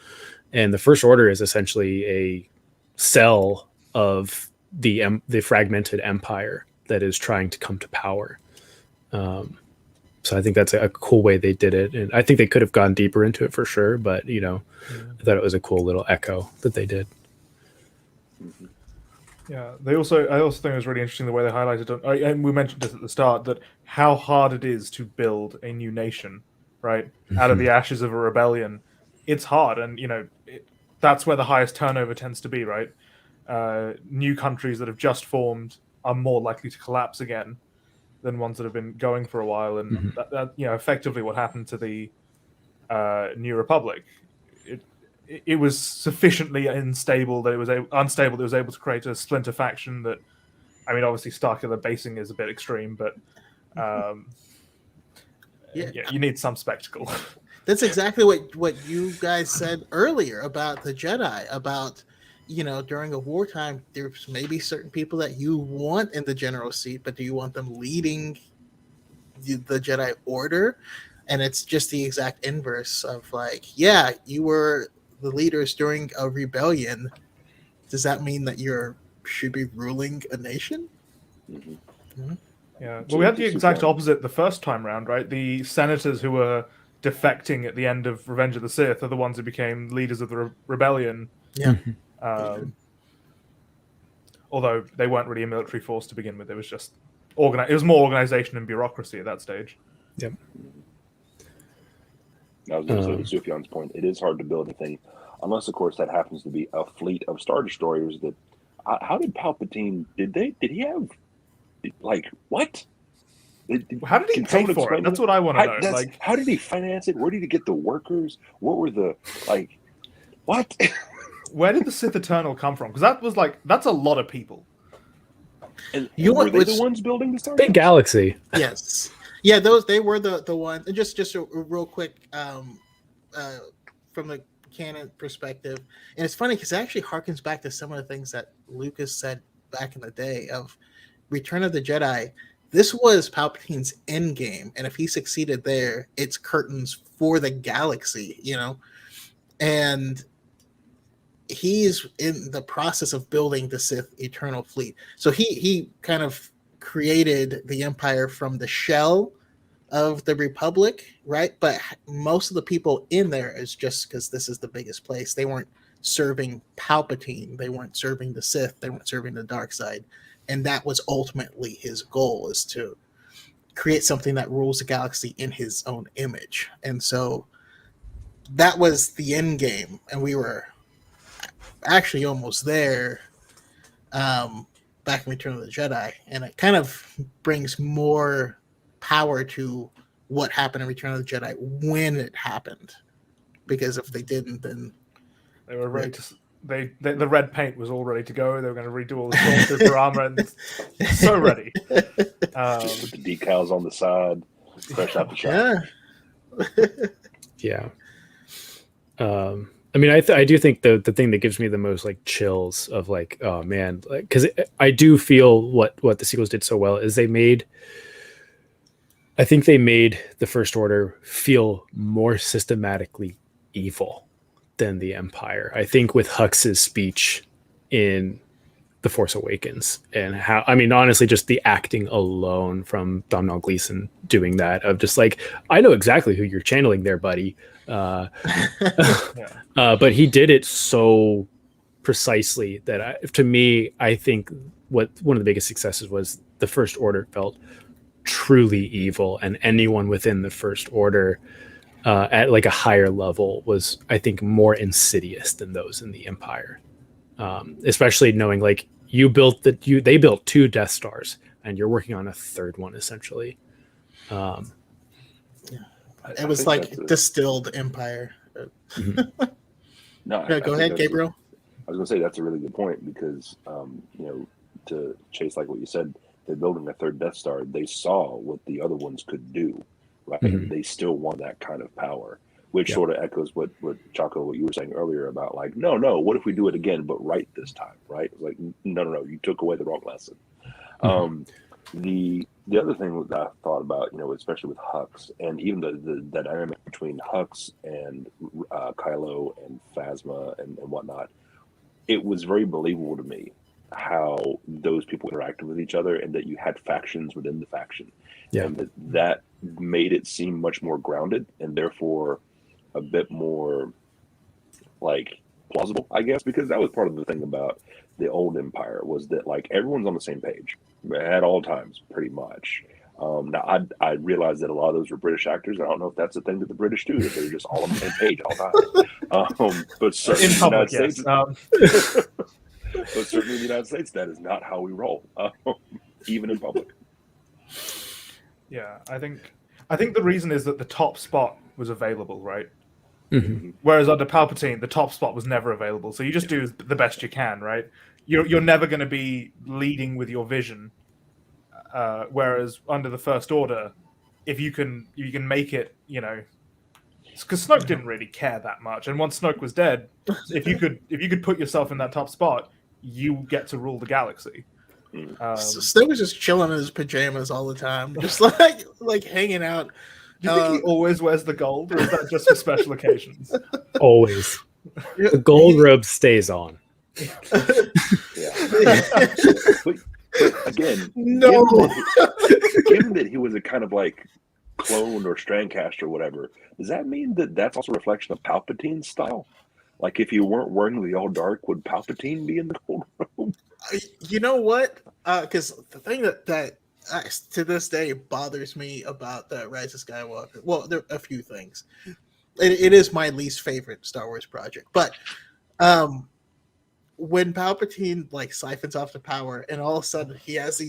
and the First Order is essentially a cell of the fragmented empire that is trying to come to power. So I think that's a cool way they did it, and I think they could have gone deeper into it for sure. But I thought it was a cool little echo that they did. Yeah, I also think it was really interesting the way they highlighted it, and we mentioned this at the start, that how hard it is to build a new nation, right, out of the ashes of a rebellion. It's hard, and that's where the highest turnover tends to be, right? New countries that have just formed are more likely to collapse again than ones that have been going for a while, and that effectively what happened to the New Republic. It was sufficiently unstable that it was able to create a splinter faction that, I mean, obviously Starkiller basing is a bit extreme, but you need some spectacle. That's exactly what you guys said earlier about the Jedi, about during a wartime, there's maybe certain people that you want in the general seat, but do you want them leading the Jedi Order? And it's just the exact inverse of like, yeah, you were the leaders during a rebellion. Does that mean that you should be ruling a nation? Mm-hmm. Yeah. Well, we had the exact opposite the first time round, right? The senators who were defecting at the end of Revenge of the Sith are the ones who became leaders of the rebellion. Yeah. Although they weren't really a military force to begin with, it was just it was more organization and bureaucracy at that stage. Yep. I was going to say, to Sufyan's point, it is hard to build anything, unless, of course, that happens to be a fleet of Star Destroyers. That how did Palpatine? Did he have like what? How did he pay for it? That's what I want to know. Like, how did he finance it? Where did he get the workers? What were the what? Where did the Sith Eternal come from? Because that's a lot of people. And were they the ones building the Star big galaxy? Yes. Yeah, they were the ones. And just a real quick, from the canon perspective, and it's funny because it actually harkens back to some of the things that Lucas said back in the day of Return of the Jedi. This was Palpatine's end game, and if he succeeded there, it's curtains for the galaxy, and he's in the process of building the Sith Eternal Fleet. So he kind of created the Empire from the shell of the Republic, right? But most of the people in there is just because this is the biggest place. They weren't serving Palpatine. They weren't serving the Sith. They weren't serving the dark side. And that was ultimately his goal, is to create something that rules the galaxy in his own image. And so that was the end game. And we were actually almost there back in Return of the Jedi. And it kind of brings more power to what happened in Return of the Jedi when it happened. Because if they didn't, then They were ready to. The red paint was all ready to go. They were going to redo all the stormtrooper armor, and so ready. Just with the decals on the side, fresh out the shop. Yeah. I mean, I do think the thing that gives me the most like chills of like, oh man, like, because I do feel what the sequels did so well is I think they made the First Order feel more systematically evil than the Empire. I think with Hux's speech in The Force Awakens and how, I mean, honestly, just the acting alone from Domhnall Gleeson doing that of just like, I know exactly who you're channeling there, buddy. But he did it so precisely that to me, I think one of the biggest successes was the First Order felt truly evil, and anyone within the First Order at like a higher level was, I think, more insidious than those in the Empire. Especially knowing like they built 2 Death Stars and you're working on a 3rd one essentially. It was like distilled Empire. No, go ahead, Gabriel. I was going to say that's a really good point because, to chase like what you said, they're building a 3rd Death Star. They saw what the other ones could do, right? Mm-hmm. They still want that kind of power, which sort of echoes what Chaco, what you were saying earlier about like, no, what if we do it again, but right this time, right? Like, no, you took away the wrong lesson. Mm-hmm. The other thing that I thought about, especially with Hux and even the dynamic between Hux and Kylo and Phasma and whatnot, it was very believable to me how those people interacted with each other and that you had factions within the faction. Yeah. And that made it seem much more grounded and therefore a bit more like plausible, I guess, because that was part of the thing about the old Empire was that like everyone's on the same page at all times, pretty much. Now I realized that a lot of those were British actors. I don't know if that's a thing that the British do, that they're just all on the same page all the time. But certainly in the United States, but certainly in the United States, that is not how we roll, even in public. Yeah, I think the reason is that the top spot was available, right? Mm-hmm. Whereas under Palpatine, the top spot was never available. So you just do the best you can, right? You're never going to be leading with your vision. Whereas under the First Order, if you can make it, because Snoke didn't really care that much, and once Snoke was dead, if you could put yourself in that top spot, you get to rule the galaxy. Snoke was just chilling in his pajamas all the time, just like hanging out. Do you think he always wears the gold, or is that just for special occasions? Always. The gold robe stays on. But again, no. Given that he was a kind of like clone or strandcast or whatever, does that mean that that's also a reflection of Palpatine's style? Like if you weren't wearing the all dark, would Palpatine be in the gold robe? You know what? Because the thing that to this day bothers me about the Rise of Skywalker. Well, there are a few things. It is my least favorite Star Wars project, but when Palpatine like siphons off the power, and all of a sudden he has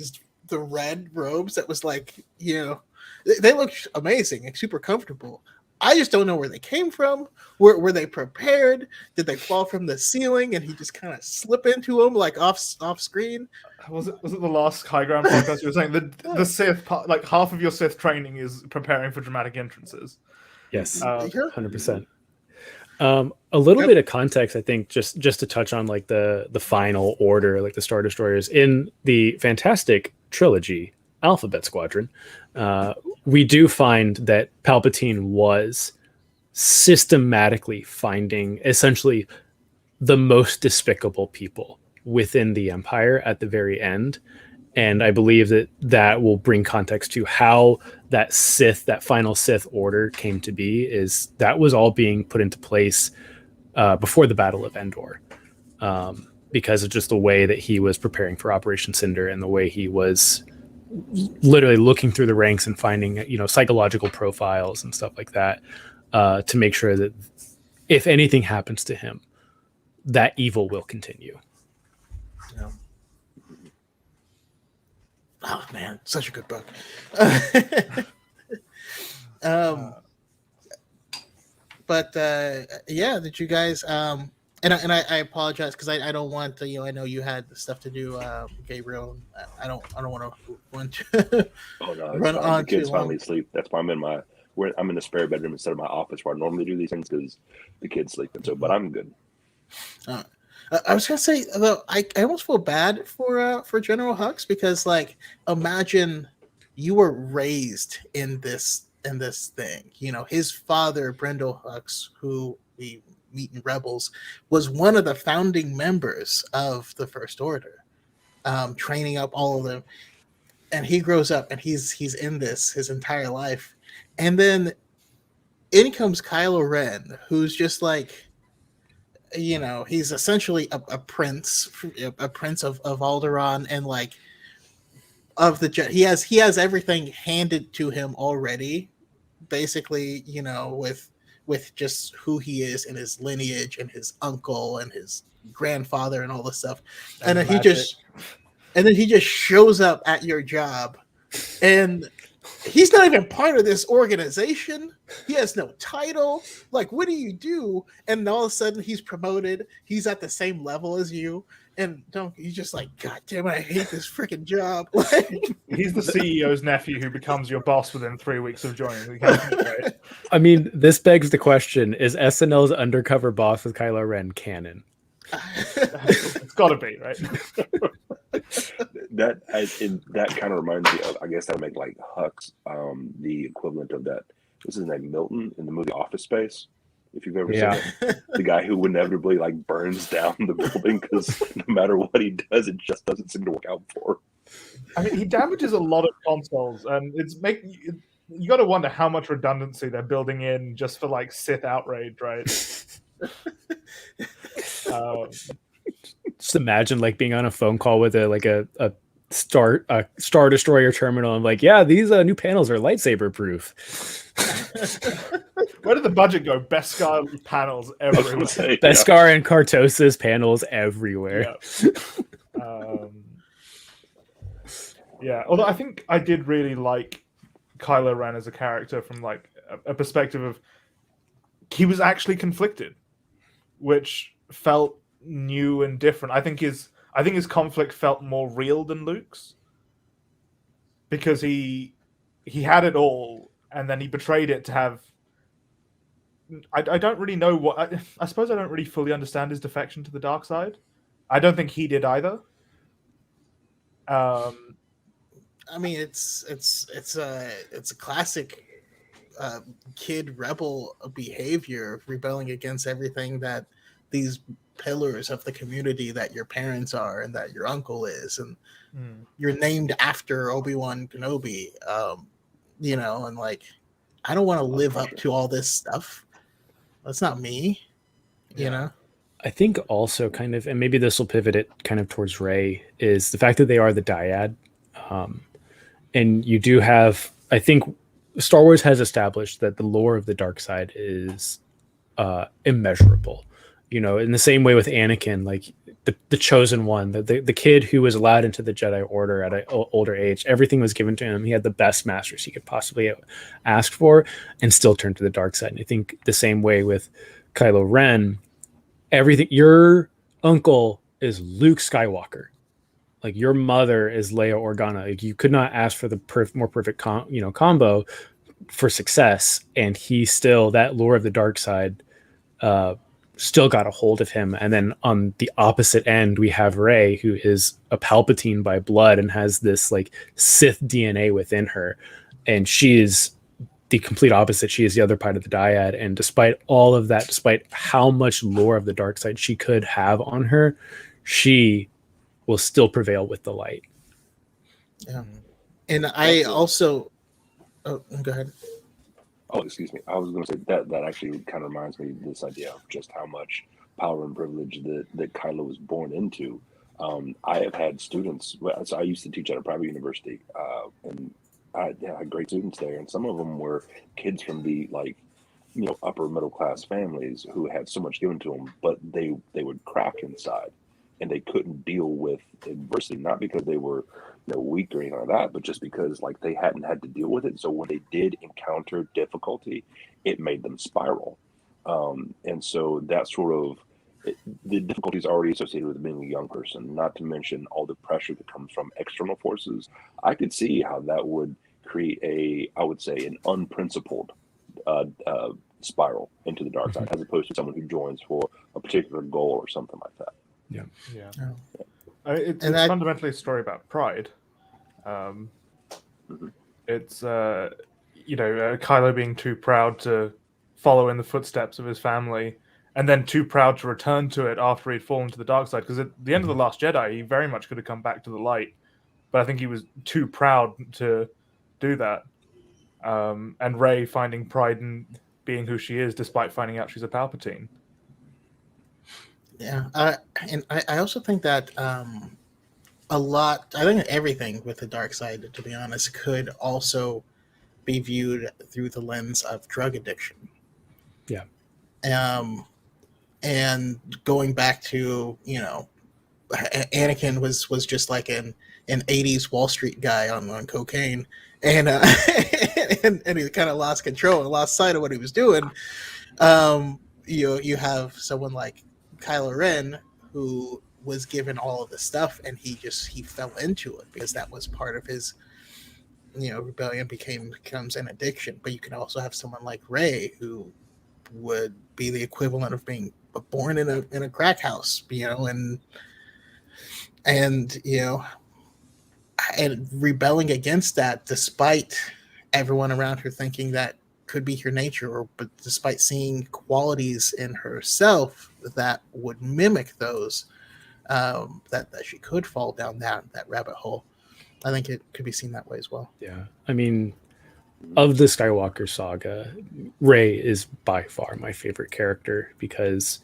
the red robes that was like they look amazing and super comfortable. I just don't know where they came from. Were they prepared? Did they fall from the ceiling and he just kind of slip into them like off screen? Was it the last High Ground podcast you were saying the Sith like half of your Sith training is preparing for dramatic entrances? Yes, 100%. A little bit of context, I think, just to touch on like the final order, like the Star Destroyers in the fantastic trilogy Alphabet Squadron. We do find that Palpatine was systematically finding essentially the most despicable people within the Empire at the very end. And I believe that will bring context to how that final Sith order came to be, is that was all being put into place before the Battle of Endor, because of just the way that he was preparing for Operation Cinder and the way he was literally looking through the ranks and finding psychological profiles and stuff like that, to make sure that if anything happens to him, that evil will continue. Yeah. Oh man, such a good book. But did you guys And I apologize because I don't want to, I know you had stuff to do, Gabriel. I don't want to Oh no, it's run fine. The on too kids long. finally sleep. That's why I'm in the spare bedroom instead of my office where I normally do these things because the kids sleep. And so, but I'm good. Uh, I was gonna say though, I almost feel bad for General Hux because like imagine you were raised in this thing. His father, Brendel Hux, who we meet in Rebels, was one of the founding members of the First Order, training up all of them. And he grows up and he's in this his entire life, and then in comes Kylo Ren, who's just like he's essentially a prince, a prince of Alderaan, and like of the he has everything handed to him already, basically, with just who he is and his lineage and his uncle and his grandfather and all this stuff. And then he just shows up at your job, and he's not even part of this organization. He has no title. Like, what do you do? And all of a sudden, he's promoted. He's at the same level as you. And he's just like, God damn it, I hate this freaking job. He's the CEO's nephew who becomes your boss within 3 weeks of joining the company, right? I mean, this begs the question: is SNL's undercover boss with Kylo Ren canon? It's got to be, right? That kind of reminds me of, I guess that would make like Hux the equivalent of that. This is like Milton in the movie Office Space. If you've ever seen it, the guy who inevitably like burns down the building because no matter what he does, it just doesn't seem to work out for him. I mean, he damages a lot of consoles, and you got to wonder how much redundancy they're building in just for like Sith outrage, right? Just imagine like being on a phone call with a Star Destroyer terminal and like, yeah, these new panels are lightsaber proof. Where did the budget go? Beskar panels everywhere. Beskar and Kartosis panels everywhere. Yeah. Although I think I did really like Kylo Ren as a character from like a perspective of he was actually conflicted, which felt new and different. I think his conflict felt more real than Luke's because he had it all and then he betrayed it to have. I don't really know what. I suppose I don't really fully understand his defection to the dark side. I don't think he did either. I mean, it's a classic kid rebel behavior, rebelling against everything that these pillars of the community that your parents are and that your uncle is, and you're named after Obi-Wan Kenobi. And like, I don't want to live up to all this stuff. That's not me, you know? I think also kind of, and maybe this will pivot it kind of towards Rey, is the fact that they are the dyad. And you do have, I think Star Wars has established that the lore of the dark side is immeasurable. In the same way with Anakin, like the chosen one, the kid who was allowed into the Jedi Order at an older age, everything was given to him. He had the best masters he could possibly ask for and still turned to the dark side. And I think the same way with Kylo Ren, everything, your uncle is Luke Skywalker. Like your mother is Leia Organa. Like you could not ask for the more perfect combo for success. And he still, that lore of the dark side, still got a hold of him. And then on the opposite end, we have Rey, who is a Palpatine by blood and has this like Sith DNA within her. And she is the complete opposite. She is the other part of the dyad. And despite all of that, despite how much lore of the dark side she could have on her, she will still prevail with the light. Yeah. And I also, go ahead. Oh, excuse me. I was going to say that actually kind of reminds me of this idea of just how much power and privilege that Kylo was born into. I have had students. So I used to teach at a private university, and I had great students there, and some of them were kids from the upper middle class families who had so much given to them, but they would crack inside, and they couldn't deal with adversity, not because they were weak or anything like that, but just because like they hadn't had to deal with it. So when they did encounter difficulty, it made them spiral. And so that sort of the difficulties already associated with being a young person, not to mention all the pressure that comes from external forces. I could see how that would create I would say, an unprincipled spiral into the dark side, as opposed to someone who joins for a particular goal or something like that. Yeah. Oh. It's fundamentally a story about pride. It's Kylo being too proud to follow in the footsteps of his family, and then too proud to return to it after he'd fallen to the dark side. Because at the end of the Last Jedi, he very much could have come back to the light, but I think he was too proud to do that. And Rey finding pride in being who she is, despite finding out she's a Palpatine. Yeah, and I also think that a lot. I think everything with the dark side, to be honest, could also be viewed through the lens of drug addiction. Yeah. And going back to Anakin was just like an 80s Wall Street guy on cocaine, and and he kind of lost control and lost sight of what he was doing. You have someone like Kylo Ren who was given all of the stuff, and he fell into it because that was part of his rebellion becomes an addiction. But you can also have someone like Rey who would be the equivalent of being born in a crack house, and rebelling against that despite everyone around her thinking that could be her nature, but despite seeing qualities in herself that would mimic those, that she could fall down that rabbit hole. I think it could be seen that way as well. Yeah. I mean, of the Skywalker saga, Rey is by far my favorite character, because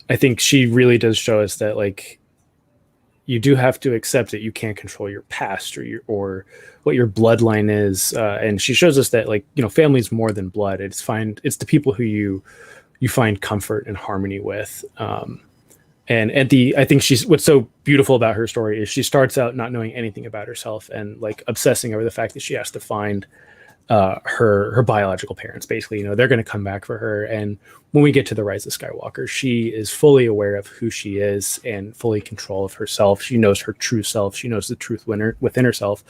I think she really does show us that, like, you do have to accept that you can't control your past or what your bloodline is, and she shows us that, like, family is more than blood. It's the people who you find comfort and harmony with. And I think what's so beautiful about her story is she starts out not knowing anything about herself and like obsessing over the fact that she has to find her biological parents. Basically, they're going to come back for her. And when we get to the Rise of Skywalker, she is fully aware of who she is and fully control of herself. She knows her true self. She knows the truth within herself,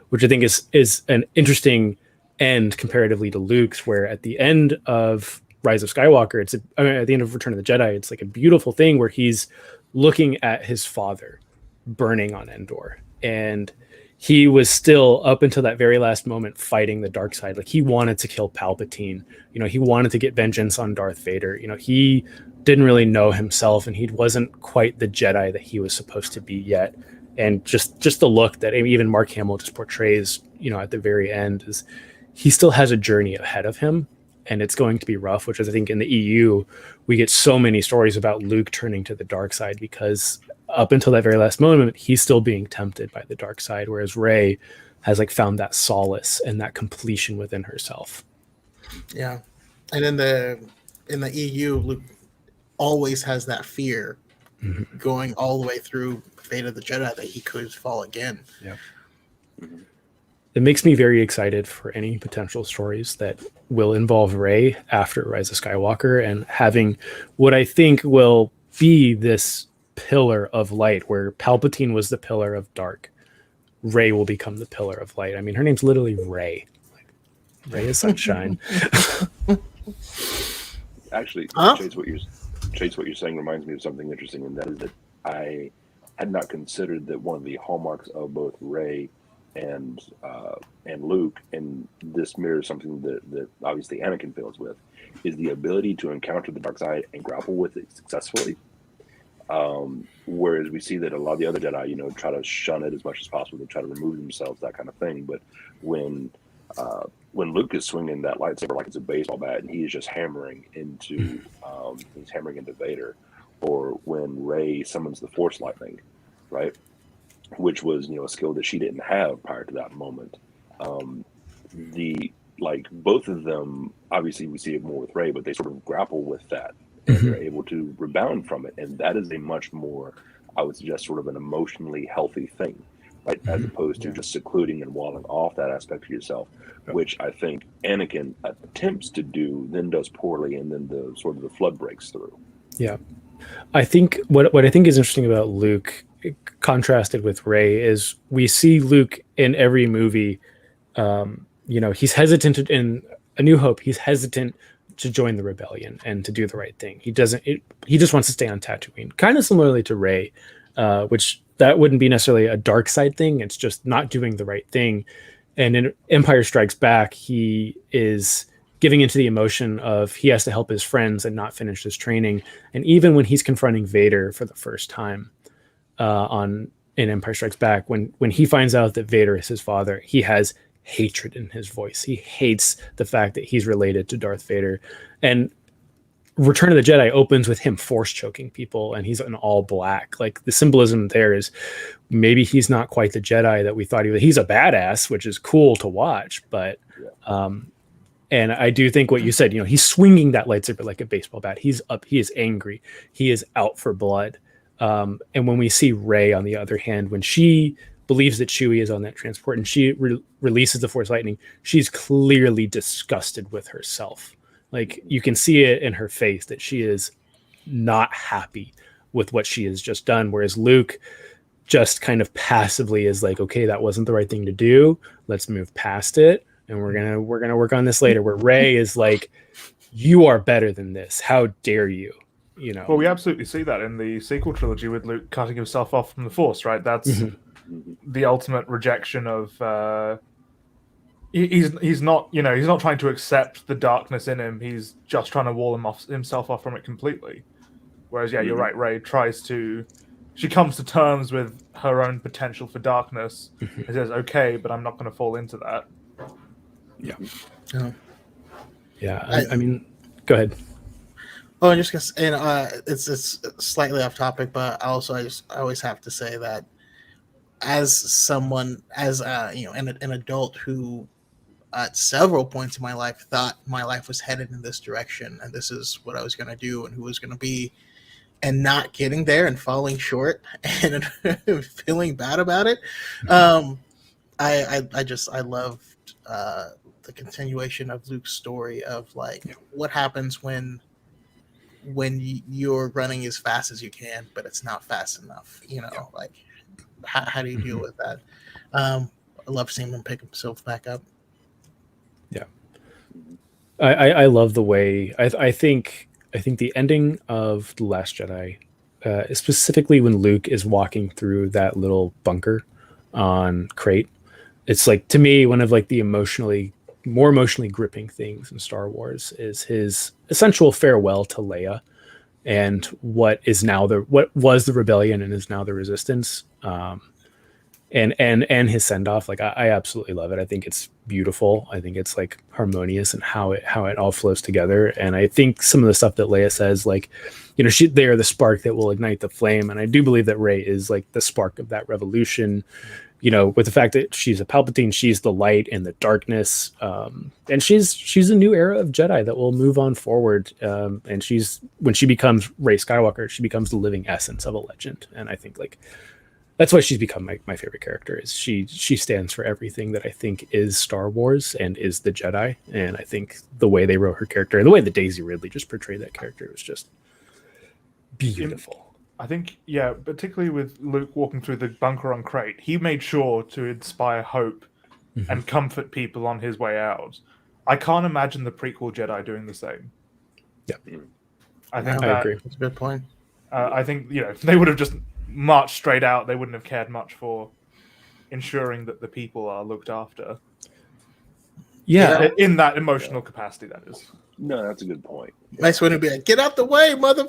which I think is an interesting end comparatively to Luke's, where at the end of Rise of Skywalker, at the end of Return of the Jedi, it's like a beautiful thing where he's looking at his father burning on Endor, and he was still, up until that very last moment, fighting the dark side. Like, he wanted to kill Palpatine. He wanted to get vengeance on Darth Vader. He didn't really know himself, and he wasn't quite the Jedi that he was supposed to be yet. And just the look that even Mark Hamill just portrays, at the very end, is he still has a journey ahead of him, and it's going to be rough, which is, I think, in the EU, we get so many stories about Luke turning to the dark side, because up until that very last moment, he's still being tempted by the dark side, whereas Rey has found that solace and that completion within herself. Yeah. And in the EU, Luke always has that fear going all the way through Fate of the Jedi that he could fall again. Yeah. It makes me very excited for any potential stories that will involve Rey after Rise of Skywalker, and having what I think will be this pillar of light, where Palpatine was the pillar of dark. Rey will become the pillar of light. I mean, her name's literally Rey. Rey is sunshine. Actually, Chase, what you're saying reminds me of something interesting, and that is that I had not considered that one of the hallmarks of both Rey and Luke, and this mirrors something that obviously Anakin fails with, is the ability to encounter the dark side and grapple with it successfully. Whereas we see that a lot of the other Jedi, try to shun it as much as possible. They try to remove themselves, that kind of thing. But when Luke is swinging that lightsaber like it's a baseball bat, and he is just hammering into Vader, or when Rey summons the Force lightning, right, which was a skill that she didn't have prior to that moment. Both of them, obviously we see it more with Rey, but they sort of grapple with that. And they're able to rebound from it, and that is a much more, I would suggest, sort of an emotionally healthy thing, right? As opposed to just secluding and walling off that aspect of yourself, which I think Anakin attempts to do, then does poorly, and then the flood breaks through. Yeah, I think what I think is interesting about Luke, contrasted with Rey, is we see Luke in every movie. He's hesitant in A New Hope. He's hesitant to join the rebellion and to do the right thing. He doesn't. He just wants to stay on Tatooine. Kind of similarly to Rey, which that wouldn't be necessarily a dark side thing. It's just not doing the right thing. And in Empire Strikes Back, he is giving into the emotion of he has to help his friends and not finish his training. And even when he's confronting Vader for the first time in Empire Strikes Back, when he finds out that Vader is his father, he has hatred in his voice. He hates the fact that he's related to Darth Vader. And Return of the Jedi opens with him force choking people, and he's in all black. Like, the symbolism there is maybe he's not quite the Jedi that we thought he was. He's a badass, which is cool to watch, but and I do think what you said, he's swinging that lightsaber like a baseball bat. He's up. He is angry. He is out for blood. And when we see Rey, on the other hand, when she believes that Chewie is on that transport and she releases the Force lightning, she's clearly disgusted with herself. Like, you can see it in her face that she is not happy with what she has just done. Whereas Luke just kind of passively is like, okay, that wasn't the right thing to do. Let's move past it. And we're gonna work on this later. Where Rey is like, you are better than this. How dare you? Well, we absolutely see that in the sequel trilogy with Luke cutting himself off from the Force, right? That's the ultimate rejection of. He's not trying to accept the darkness in him. He's just trying to wall himself off from it completely. Whereas, you're right. Rey she comes to terms with her own potential for darkness and says, "Okay, but I'm not going to fall into that." Yeah. Yeah. I mean, go ahead. Oh, I'm just gonna say, and it's slightly off topic, but I always have to say that as someone, as an adult who at several points in my life thought my life was headed in this direction and this is what I was going to do and who was going to be, and not getting there and falling short and feeling bad about it. I loved the continuation of Luke's story of what happens when you're running as fast as you can, but it's not fast enough. How do you deal with that? I love seeing him pick himself back up. Yeah, I love the way I think the ending of The Last Jedi, specifically when Luke is walking through that little bunker on Crate, it's like, to me, one of the more emotionally gripping things in Star Wars is his essential farewell to Leia and what was the rebellion and is now the resistance. And his send off, I absolutely love it. I think it's beautiful. I think it's harmonious and how it all flows together. And I think some of the stuff that Leia says, they are the spark that will ignite the flame. And I do believe that Rey is the spark of that revolution. With the fact that she's a Palpatine, she's the light and the darkness, and she's a new era of Jedi that will move on forward. And when she becomes Rey Skywalker, she becomes the living essence of a legend. And I think that's why she's become my favorite character. Is she stands for everything that I think is Star Wars and is the Jedi. And I think the way they wrote her character and the way that Daisy Ridley just portrayed that character was just beautiful. I think, particularly with Luke walking through the bunker on Crate, he made sure to inspire hope and comfort people on his way out. I can't imagine the prequel Jedi doing the same. Yeah, I agree. That's a good point. I think they would have just marched straight out. They wouldn't have cared much for ensuring that the people are looked after. Yeah, in that emotional capacity, that is. No, that's a good point. Nice one to be like, get out the way, mother.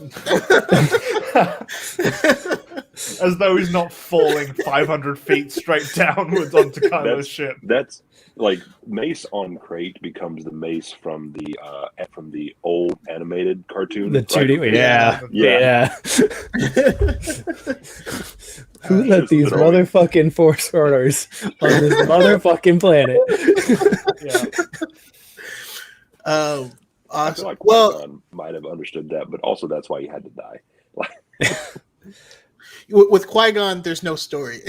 As though he's not falling 500 feet straight downwards onto Kylo's ship. That's Mace on Crate becomes the Mace from the old animated cartoon. The 2D, yeah. Who let these motherfucking Force orders on this motherfucking planet? Awesome. I feel like Qui-Gon might have understood that, but also that's why he had to die. with Qui-Gon, there's no story.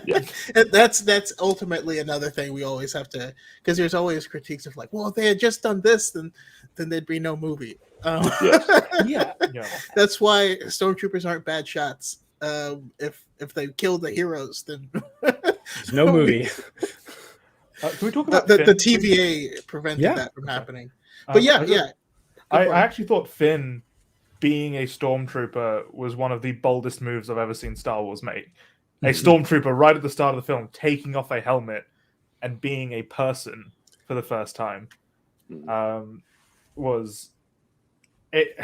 Yeah. And that's ultimately another thing we always have to, because there's always critiques of like, well, if they had just done this, then there'd be no movie. Yes. Yeah. Yeah. That's why stormtroopers aren't bad shots. If they killed the heroes, then There's no movie. Can we talk about the Finn? TVA prevented Yeah. that from Okay. happening. But yeah. I actually thought Finn being a stormtrooper was one of the boldest moves I've ever seen Star Wars make. A stormtrooper right at the start of the film taking off a helmet and being a person for the first time was it.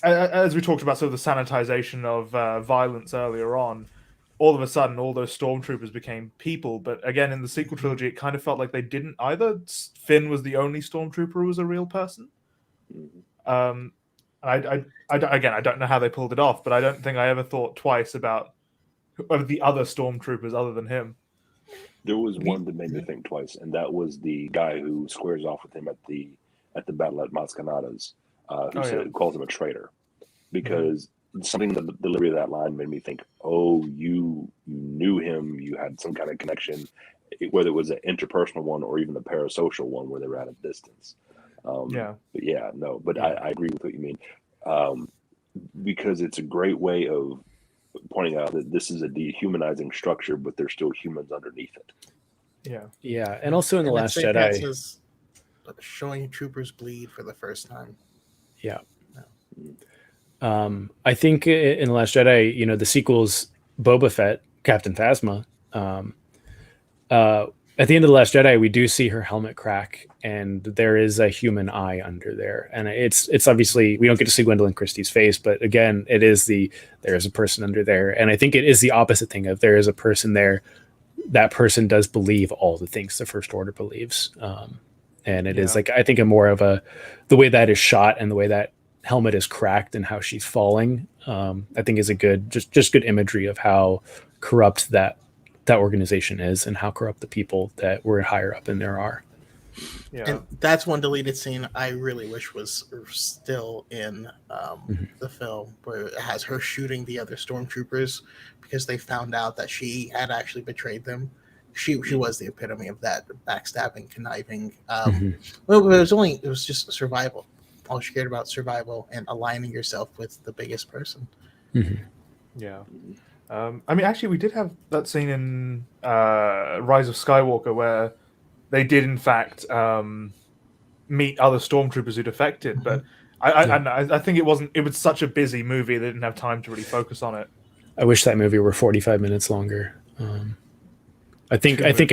As we talked about, sort of the sanitization of violence earlier on, all of a sudden, all those stormtroopers became people. But again, in the sequel trilogy, it kind of felt like they didn't either. Finn was the only stormtrooper who was a real person. I don't know how they pulled it off, but I don't think I ever thought twice about the other stormtroopers other than him. There was one that made me think twice, and that was the guy who squares off with him at the battle at Mascanadas, who calls him a traitor, because something in the delivery of that line made me think, oh, you knew him, you had some kind of connection, whether it was an interpersonal one or even a parasocial one where they were at a distance. But I agree with what you mean, because it's a great way of pointing out that this is a dehumanizing structure, but there's still humans underneath it. Yeah, and also in The Last St. Jedi, Pat's showing troopers bleed for the first time. Yeah. I think in The Last Jedi, the sequels, Boba Fett, Captain Phasma, at the end of The Last Jedi, we do see her helmet crack, and there is a human eye under there. And it's obviously, we don't get to see Gwendolyn Christie's face, but again, there is a person under there. And I think it is the opposite thing of there is a person there. That person does believe all the things the First Order believes. And it is like, I think more of the way that is shot and the way that helmet is cracked and how she's falling, I think is a good, just good imagery of how corrupt that organization is and how corrupt the people that were higher up in there are. Yeah. And that's one deleted scene I really wish was still in the film, where it has her shooting the other stormtroopers because they found out that she had actually betrayed them. She was the epitome of that backstabbing, conniving. Well, it was just survival. All she cared about survival and aligning yourself with the biggest person. Yeah. I mean, actually, we did have that scene in Rise of Skywalker where they did, in fact, meet other stormtroopers who defected. But I think it was such a busy movie they didn't have time to really focus on it. I wish that movie were 45 minutes longer. I think a 3 to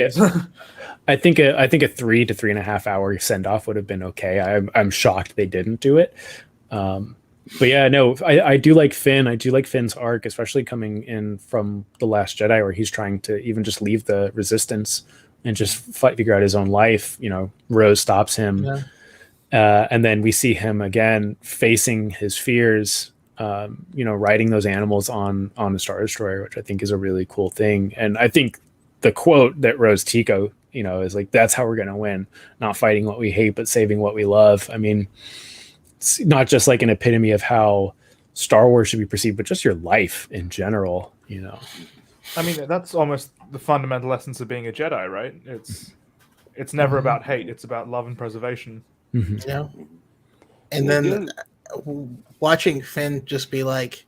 3.5 hour send off would have been okay. I'm shocked they didn't do it. But yeah, no, I do like Finn. I do like Finn's arc, especially coming in from The Last Jedi, where he's trying to even just leave the Resistance and just figure out his own life. Rose stops him. And then we see him again facing his fears, riding those animals on the Star Destroyer, which I think is a really cool thing. And I think the quote that Rose Tico, is like, that's how we're going to win, not fighting what we hate, but saving what we love. I mean, it's not just like an epitome of how Star Wars should be perceived, but just your life in general, I mean, that's almost the fundamental essence of being a Jedi, right? It's never about hate. It's about love and preservation. Yeah. And then watching Finn just be like,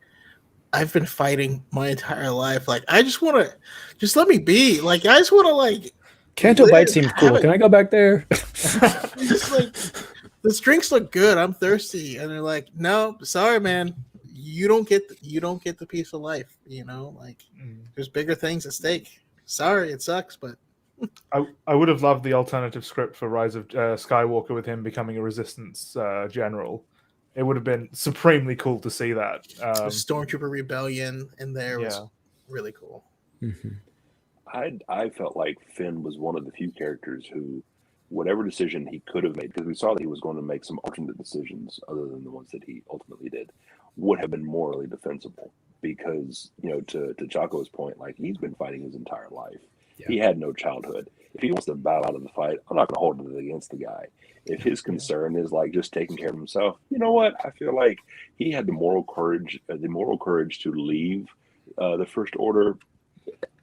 I've been fighting my entire life. Like, I just want to, just let me be. Like, I just want to, like, Canto Bite seems cool. Can I go back there? Just like, this drinks look good. I'm thirsty. And they're like, no, sorry, man. You don't get the piece of life. There's bigger things at stake. Sorry, it sucks, but I would have loved the alternative script for Rise of Skywalker with him becoming a Resistance general. It would have been supremely cool to see that. The Stormtrooper Rebellion in there was really cool. I felt like Finn was one of the few characters who, whatever decision he could have made, because we saw that he was going to make some alternate decisions other than the ones that he ultimately did, would have been morally defensible. Because, to Chaco's point, like, he's been fighting his entire life. He had no childhood. if he wants to bow out of the fight, I'm not going to hold it against the guy. If his concern is like just taking care of himself, you know what? I feel like he had the moral courage to leave the First Order.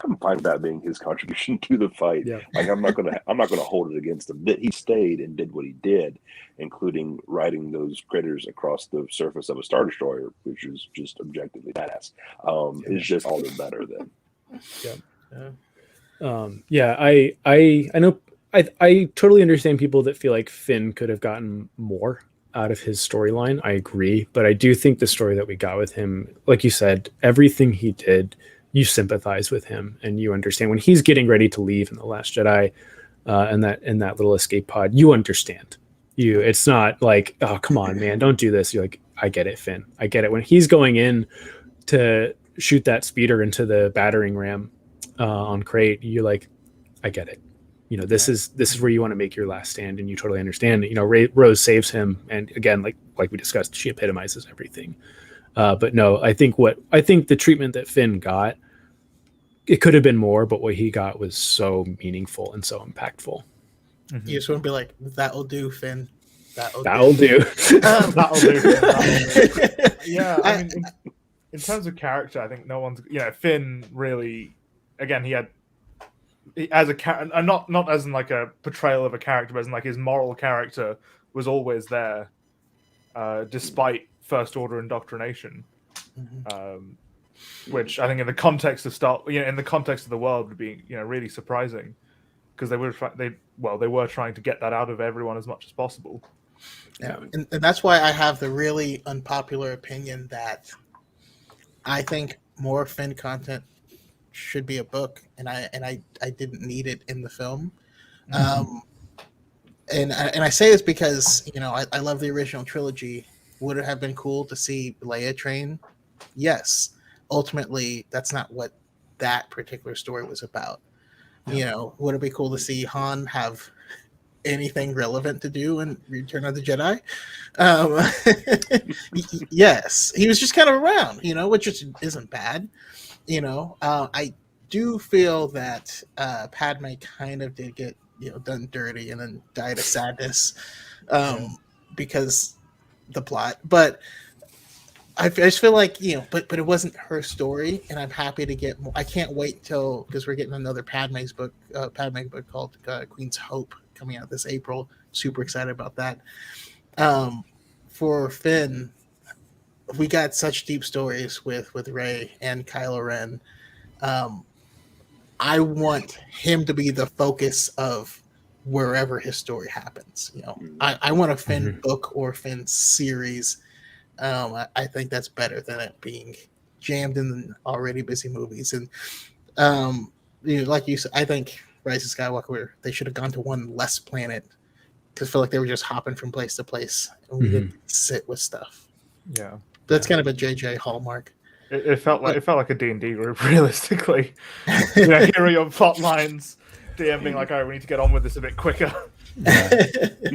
I'm fine with that being his contribution to the fight. Yeah. Like I'm not gonna hold it against him. That he stayed and did what he did, including riding those critters across the surface of a Star Destroyer, which is just objectively badass. It's just all the better then. I know. I totally understand people that feel like Finn could have gotten more out of his storyline. I agree, but I do think the story that we got with him, like you said, everything he did, you sympathize with him and you understand when he's getting ready to leave in The Last Jedi, and that in that little escape pod, you understand. It's not like, oh, come on, man, don't do this. You're like, I get it, Finn. I get it. When he's going in to shoot that speeder into the battering ram on Crate, you're like, I get it. This is where you want to make your last stand, and you totally understand. Rose saves him, and again, like we discussed, she epitomizes everything. But no, I think the treatment that Finn got, it could have been more, but what he got was so meaningful and so impactful. Mm-hmm. You just want to be like, that'll do, Finn. That'll do. That'll do. Yeah, I mean, in terms of character, I think no one's. Finn really, again, he as a character, not as in like a portrayal of a character, but as in like his moral character was always there, despite First Order indoctrination. Mm-hmm. Which I think in the context of in the context of the world would be really surprising, because they were trying to get that out of everyone as much as possible. Yeah, and that's why I have the really unpopular opinion that I think more Finn content should be a book, and I didn't need it in the film. Mm-hmm. And I say this because I love the original trilogy. Would it have been cool to see Leia train? Yes. Ultimately, that's not what that particular story was about. Yeah. Would it be cool to see Han have anything relevant to do in Return of the Jedi? Yes. He was just kind of around, which isn't bad. I do feel that Padme kind of did get done dirty and then died of sadness because the plot, but I just feel like but it wasn't her story, and I'm happy to get more. I can't wait because we're getting another Padme book called Queen's Hope coming out this April. Super excited about that. For Finn, we got such deep stories with Rey and Kylo Ren. I want him to be the focus of wherever his story happens. I want a Finn book or Finn series. I think that's better than it being jammed in already busy movies. And like you said, I think Rise of Skywalker, they should have gone to one less planet, because I feel like they were just hopping from place to place, and we didn't sit with stuff. Yeah, that's kind of a JJ hallmark. It felt like a D&D group, realistically. Here are your plot lines. DM being like, all right, we need to get on with this a bit quicker. Yeah.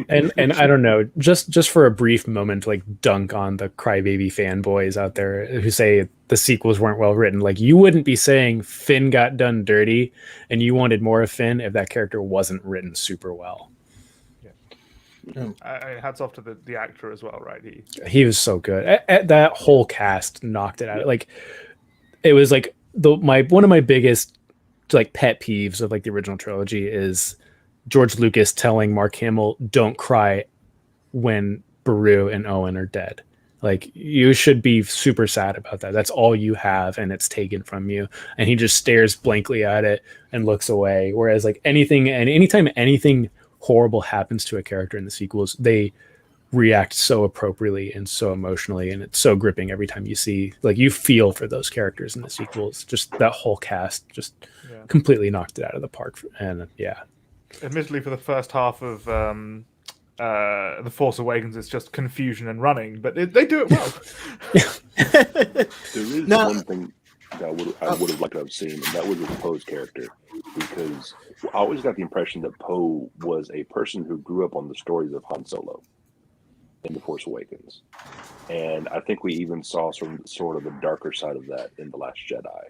and I don't know, just for a brief moment, like dunk on the crybaby fanboys out there who say the sequels weren't well written. Like, you wouldn't be saying Finn got done dirty and you wanted more of Finn if that character wasn't written super well. Hats off to the actor as well, right? He was so good. That whole cast knocked it out. Like, it was like one of my biggest like pet peeves of like the original trilogy is George Lucas telling Mark Hamill, don't cry when Beru and Owen are dead. Like, you should be super sad about that. That's all you have, and it's taken from you. And he just stares blankly at it and looks away. Whereas like anytime anything horrible happens to a character in the sequels, they react so appropriately and so emotionally, and it's so gripping every time you see, like, you feel for those characters in the sequels. Just that whole cast just completely knocked it out of the park. And admittedly, for the first half of The Force Awakens, it's just confusion and running, but they do it well. There is one thing that I would have liked to have seen, and that was with Poe's character, because I always got the impression that Poe was a person who grew up on the stories of Han Solo in The Force Awakens, and I think we even saw sort of the darker side of that in The Last Jedi.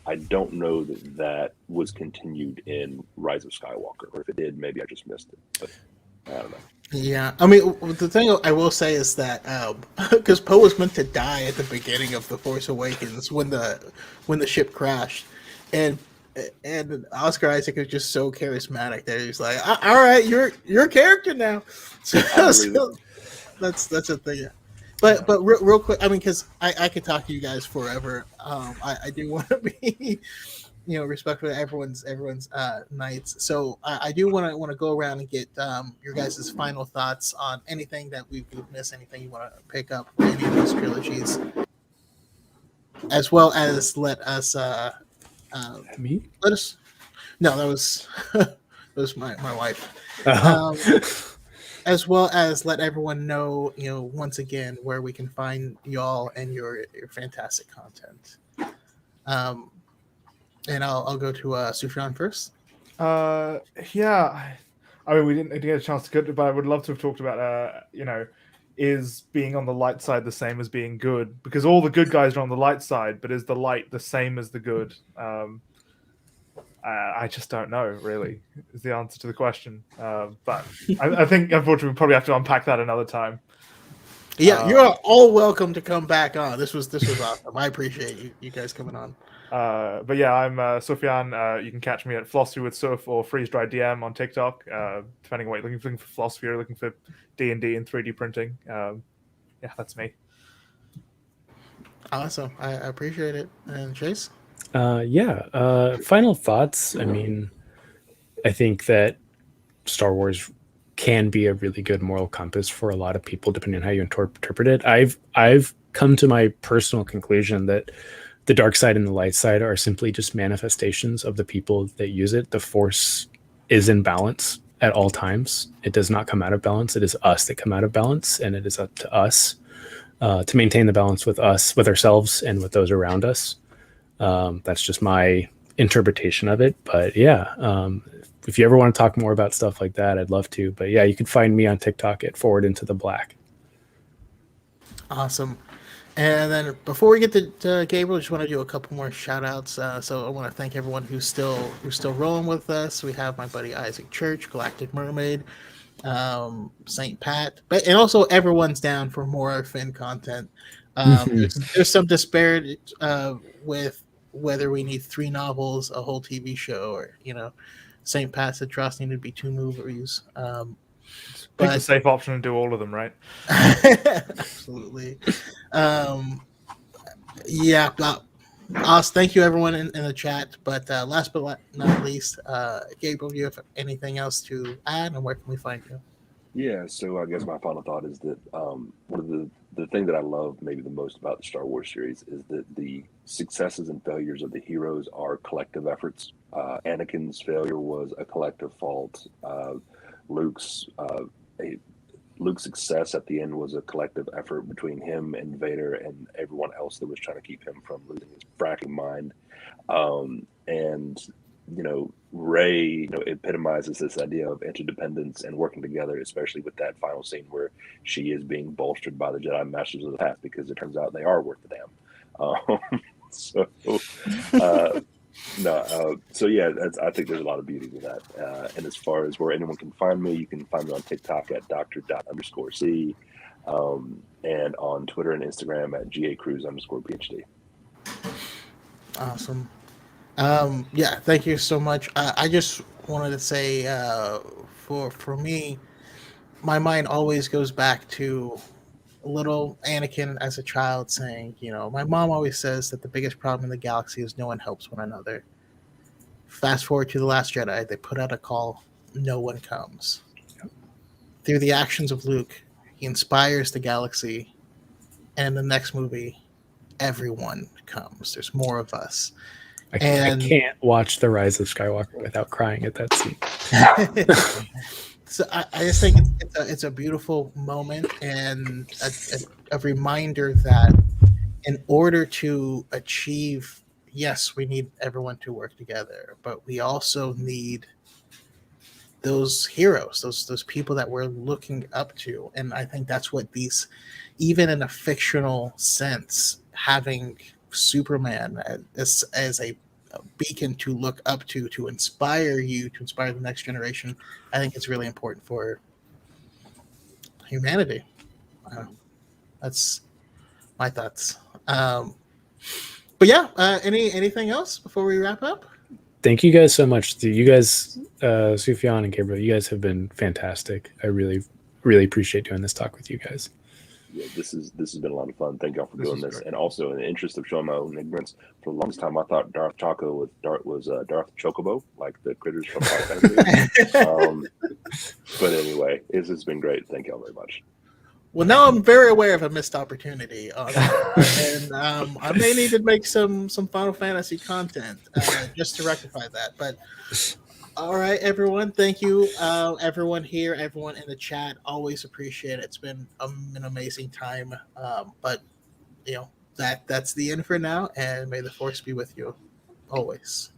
I don't know that was continued in Rise of Skywalker, or if it did, maybe I just missed it. But I don't know. Yeah, I mean, the thing I will say is that because Poe was meant to die at the beginning of the Force Awakens when the ship crashed, and Oscar Isaac is just so charismatic that he's like, "All right, you're your character now." So that's a thing. But real quick, I mean, because I could talk to you guys forever. I do want to be respectful to everyone's nights. So I do want to go around and get your guys' final thoughts on anything that we've missed, anything you want to pick up, any of those trilogies, as well as let us Me? let us. No, that was that was my wife. Uh-huh. As well as let everyone know, once again, where we can find y'all and your fantastic content. And I'll go to Sufyan first. Yeah. I mean, we didn't get a chance to get, but I would love to have talked about, is being on the light side the same as being good? Because all the good guys are on the light side, but is the light the same as the good? I just don't know, really, is the answer to the question. But I think, unfortunately, we probably have to unpack that another time. Yeah, you're all welcome to come back on. This was awesome. I appreciate you guys coming on. But yeah, I'm Sufyan. You can catch me at Philosophy with Suf or Freeze Dry DM on TikTok, depending on what you're looking for philosophy or looking for D&D and 3D printing. Yeah, that's me. Awesome. I appreciate it. And Chase? Final thoughts. I mean, I think that Star Wars can be a really good moral compass for a lot of people, depending on how you interpret it. I've come to my personal conclusion that the dark side and the light side are simply just manifestations of the people that use it. The Force is in balance at all times. It does not come out of balance. It is us that come out of balance, and it is up to us to maintain the balance with us, with ourselves, and with those around us. That's just my interpretation of it. But yeah, if you ever want to talk more about stuff like that, I'd love to. But yeah, you can find me on TikTok at ForwardIntoTheBlack. Awesome. And then before we get to Gabriel, I just want to do a couple more shout outs. So I want to thank everyone who's still rolling with us. We have my buddy Isaac Church, Galactic Mermaid, Saint Pat, and also everyone's down for more Finn content. There's some disparity with whether we need 3 novels, a whole TV show, or Saint Pat said Trust needed to be 2 movies. Pick the safe option and do all of them, right? Absolutely. Yeah. Thank you, everyone in the chat. But last but not least, Gabriel, do you have anything else to add, and where can we find you? Yeah, so I guess my final thought is that one of the thing that I love maybe the most about the Star Wars series is that the successes and failures of the heroes are collective efforts. Anakin's failure was a collective fault. Luke's success at the end was a collective effort between him and Vader and everyone else that was trying to keep him from losing his fracking mind. And Rey, epitomizes this idea of interdependence and working together, especially with that final scene where she is being bolstered by the Jedi Masters of the Past, because it turns out they are worth the damn. So yeah, I think there's a lot of beauty to that. And as far as where anyone can find me, you can find me on TikTok at Dr._C, and on Twitter and Instagram at GACruz_PhD. Awesome. Yeah, thank you so much. I just wanted to say, for me, my mind always goes back to little Anakin as a child saying, my mom always says that the biggest problem in the galaxy is no one helps one another. Fast forward to The Last Jedi, they put out a call, no one comes. Through the actions of Luke, he inspires the galaxy, and in the next movie, everyone comes. There's more of us. I can't watch The Rise of Skywalker without crying at that scene. So I just think it's a beautiful moment and a reminder that in order to achieve, yes, we need everyone to work together, but we also need those heroes, those people that we're looking up to. And I think that's what these, even in a fictional sense, having Superman as a beacon to look up to inspire you, to inspire the next generation, I think it's really important for humanity. That's my thoughts. But yeah, anything else before we wrap up? Thank you guys so much. You guys, Sufyan and Gabriel, you guys have been fantastic. I really, really appreciate doing this talk with you guys. Yeah, this has been a lot of fun. Thank y'all for doing this. Great. And also, in the interest of showing my own ignorance, for the longest time I thought Darth Choco was Darth Chocobo, like the critters from Final Fantasy. But anyway, it's been great. Thank y'all very much. Well, now I'm very aware of a missed opportunity on that, and I may need to make some Final Fantasy content just to rectify that. But all right, everyone, thank you, everyone here, everyone in the chat. Always appreciate it. It's been an amazing time. But that's the end for now, and may the force be with you always.